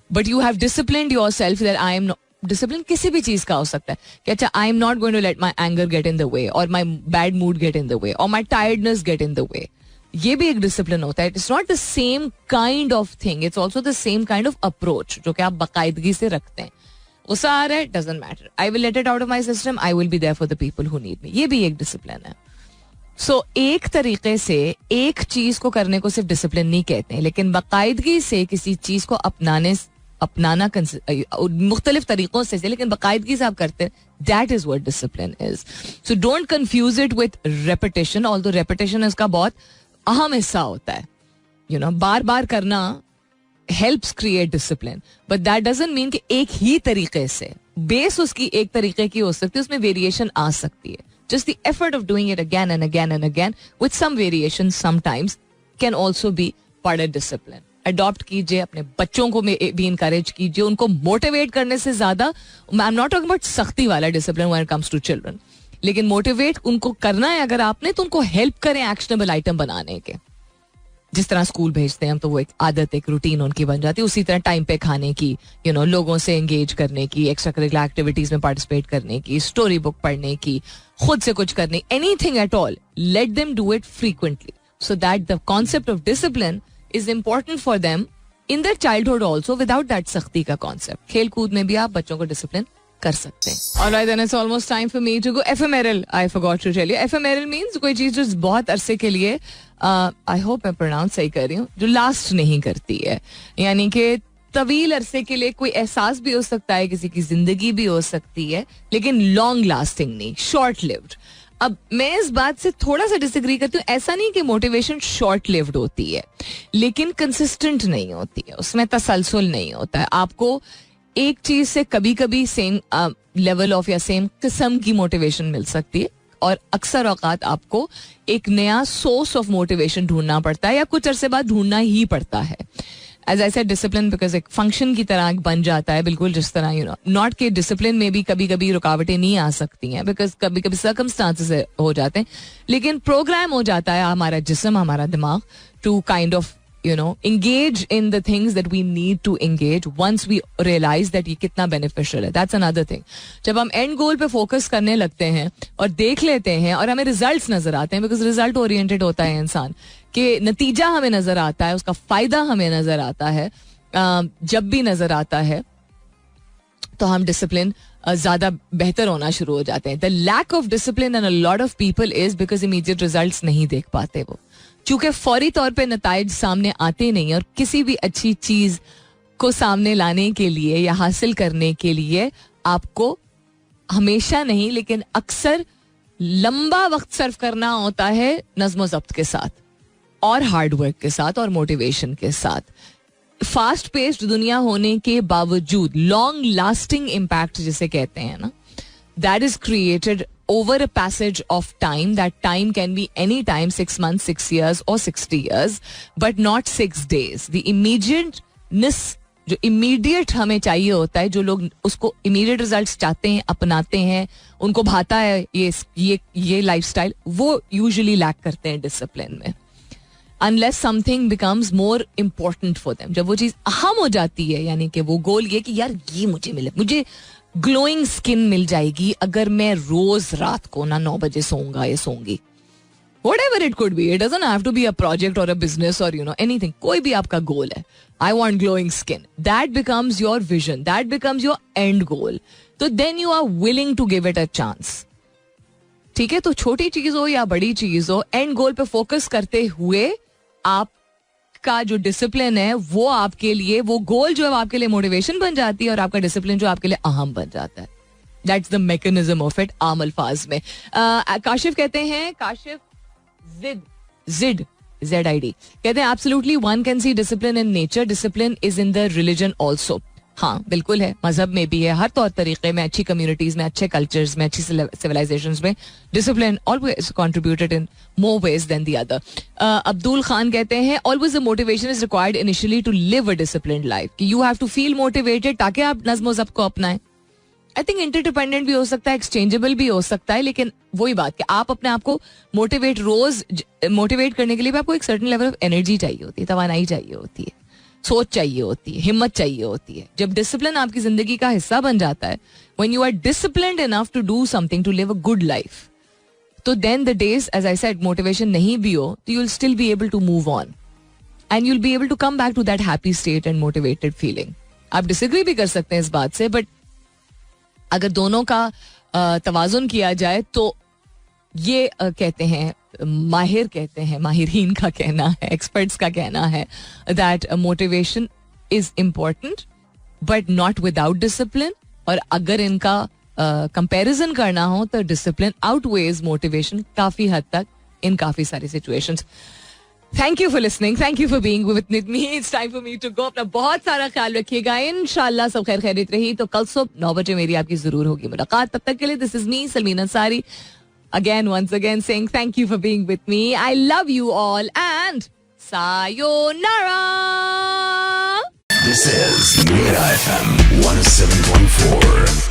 but you have disciplined yourself that I am not. Discipline किसी भी चीज का हो सकता है कि अच्छा I am not going to let my anger get in the way, or my bad mood get in the way, or my tiredness get in the way. ये भी एक डिसिप्लिन होता है. It's not the same kind of thing, it's also the same kind of approach जो कि आप बाकायदगी से रखते हैं. गुस्सा आ रहा है, doesn't matter, I will let it out of my system, I will be there for the people who need me. ये भी एक डिसिप्लिन है. सो एक तरीके से एक चीज को करने को सिर्फ डिसिप्लिन नहीं कहते हैं, लेकिन बाकायदगी से किसी चीज को अपनाना मुख्तलिफ तरीकों से, लेकिन बाकायदगी से आप करते हैं, that is what discipline is. So don't confuse it with repetition, although repetition इसका बहुत अहम हिस्सा होता है. बार बार करना helps create discipline, but that doesn't mean कि एक ही तरीके से, बेस उसकी एक तरीके की हो सकती है, उसमें वेरिएशन आ सकती है. Just the effort of doing it again and again and again with some variation sometimes can also be part of discipline. Adopt कीजिए, अपने बच्चों को भी encourage कीजिए, उनको motivate करने से ज्यादा, I'm not talking about सख्ती वाला discipline when it comes to children, लेकिन motivate उनको करना है अगर आपने, तो उनको help करें actionable item बनाने के. जिस तरह स्कूल भेजते हैं हम, तो वो एक आदत, एक रूटीन उनकी बन जाती है. उसी तरह टाइम पे खाने की, लोगों से एंगेज करने की, एक्स्ट्रा करिकुलर एक्टिविटीज में पार्टिसिपेट करने की, स्टोरी बुक पढ़ने की, खुद से कुछ करने, anything at all, let them do it frequently so that the concept of discipline is important for them in their childhood also without that सख्ती का कॉन्सेप्ट. खेल कूद में भी आप बच्चों को डिसिप्लिन कर सकते हैं. Alright, then it's almost time for me to go. Ephemeral, I forgot to tell you. Ephemeral means कोई चीज जो बहुत अरसे के लिए, I hope मैं प्रोनाउंस सही कर रही हूँ, जो लास्ट नहीं करती है. यानी कि तवील अरसे के लिए कोई एहसास भी हो सकता है, किसी की जिंदगी भी हो सकती है, लेकिन लॉन्ग लास्टिंग नहीं, शॉर्ट लिव्ड. अब मैं इस बात से थोड़ा सा डिसएग्री करती हूँ. ऐसा नहीं कि मोटिवेशन शॉर्ट लिव्ड होती है, लेकिन कंसिस्टेंट नहीं होती है, उसमें तसलसल नहीं होता है. आपको एक चीज से कभी कभी सेम लेवल ऑफ या सेम किस्म की मोटिवेशन मिल सकती है, और अक्सर औकात आपको एक नया सोर्स ऑफ मोटिवेशन ढूंढना पड़ता है, या कुछ अरसे बाद ढूंढना ही पड़ता है. As I said, discipline because एक फंक्शन की तरह बन जाता है, बिल्कुल जिस तरह यू नो, नॉट के डिसिप्लिन में भी कभी कभी रुकावटें नहीं आ सकती हैं, बिकॉज कभी कभी सर्कमस्टांसेस हो जाते हैं, लेकिन प्रोग्राम हो जाता है हमारा जिस्म, हमारा दिमाग, to kind of engage in the things that we need to engage once we realize that ये कितना beneficial है. That's another thing. जब हम end goal पे focus करने लगते हैं और देख लेते हैं और हमें results नजर आते हैं, because result oriented होता है इंसान, कि नतीजा हमें नजर आता है, उसका फायदा हमें नजर आता है, जब भी नजर आता है तो हम डिसिप्लिन ज्यादा बेहतर होना शुरू हो जाते हैं. The lack of discipline and a lot of people is because immediate results नहीं देख पाते वो, क्योंकि फौरी तौर पे नताइज सामने आते नहीं. और किसी भी अच्छी चीज को सामने लाने के लिए या हासिल करने के लिए आपको हमेशा नहीं लेकिन अक्सर लंबा वक्त सर्व करना होता है नज़्म ज़ब्त के साथ और हार्ड वर्क के साथ और मोटिवेशन के साथ. फास्ट पेस्ड दुनिया होने के बावजूद लॉन्ग लास्टिंग इम्पैक्ट जिसे कहते हैं ना, that is created over a passage of time. That time can be any time, 6 months, 6 years or 60 years, but not 6 days. The immediateness, जो immediate हमें चाहिए होता है, जो लोग उसको immediate results चाहते हैं, अपनाते हैं, उनको भाता है ये lifestyle, वो usually lack करते हैं discipline में. Unless something becomes more important for them. जब वो चीज़ अहम हो जाती है, यानी कि वो गोल ये कि यार ये मुझे मिले, मुझे ग्लोइंग स्किन मिल जाएगी अगर मैं रोज रात को ना 9 बजे सोऊंगा या सोऊंगी. Whatever it could be, it doesn't have to be a project or a business or anything. कोई भी आपका गोल है, I want glowing skin. That becomes your vision. That becomes your end goal. तो then you are willing to give it a chance. ठीक है, तो छोटी चीज हो या बड़ी चीज हो, एंड गोल पे फोकस करते हुए आप का जो डिसिप्लिन है वो आपके लिए, वो गोल जो है आपके लिए मोटिवेशन बन जाती है और आपका डिसिप्लिन जो आपके लिए अहम बन जाता है. That's the mechanism of it आम अल्फाज में. काशिफ कहते हैं, काशिफ जिड ZID कहते हैं absolutely one can see discipline in nature, discipline is in the religion also. हाँ बिल्कुल है, मजहब में भी है, हर तौर तरीके में, अच्छी कम्युनिटीज में, अच्छे कल्चर्स में, अच्छी सिविलाइजेशंस में discipline always contributed in more ways than the other. Abdul Khan कहते हैं always the motivation is required initially to live a disciplined life. You have to feel motivated ताकि आप नज़्म ज़ब्त को अपनाएं. आई थिंक इंटरडिपेंडेंट भी हो सकता है, एक्सचेंजेबल भी हो सकता है, लेकिन वही बात कि आप अपने आप को रोज मोटिवेट करने के लिए भी आपको एक सर्टेन लेवल ऑफ एनर्जी चाहिए होती है, तवानाई चाहिए होती है, सोच चाहिए होती है, हिम्मत चाहिए होती है. जब डिसिप्लिन आपकी जिंदगी का हिस्सा बन जाता है, when you are disciplined enough to do something to live a good life, तो then the days as I said motivation नहीं भी हो तो you will still be able to move on and you will be able to come back to that happy state and motivated feeling. आप disagree भी कर सकते हैं इस बात से, बट अगर दोनों का तवाजुन किया जाए तो ये कहते हैं, माहिर कहते हैं, माहिरीन का कहना है, एक्सपर्ट्स का कहना है that motivation is important but not without discipline. और अगर इनका कंपैरिजन करना हो तो डिसिप्लिन आउटवेज मोटिवेशन काफी हद तक इन काफी सारी situations. Thank you for listening, thank you for being with me. It's time for me to go. अपना बहुत सारा ख्याल रखिएगा. इंशाल्लाह सब खैर खैरियत रही तो कल सुबह 9 बजे मेरी आपकी जरूर होगी मुलाकात. तब तक के लिए this is me Salmeen Ansari, once again saying thank you for being with me. I love you all and sayonara. This is Mira FM 107.4.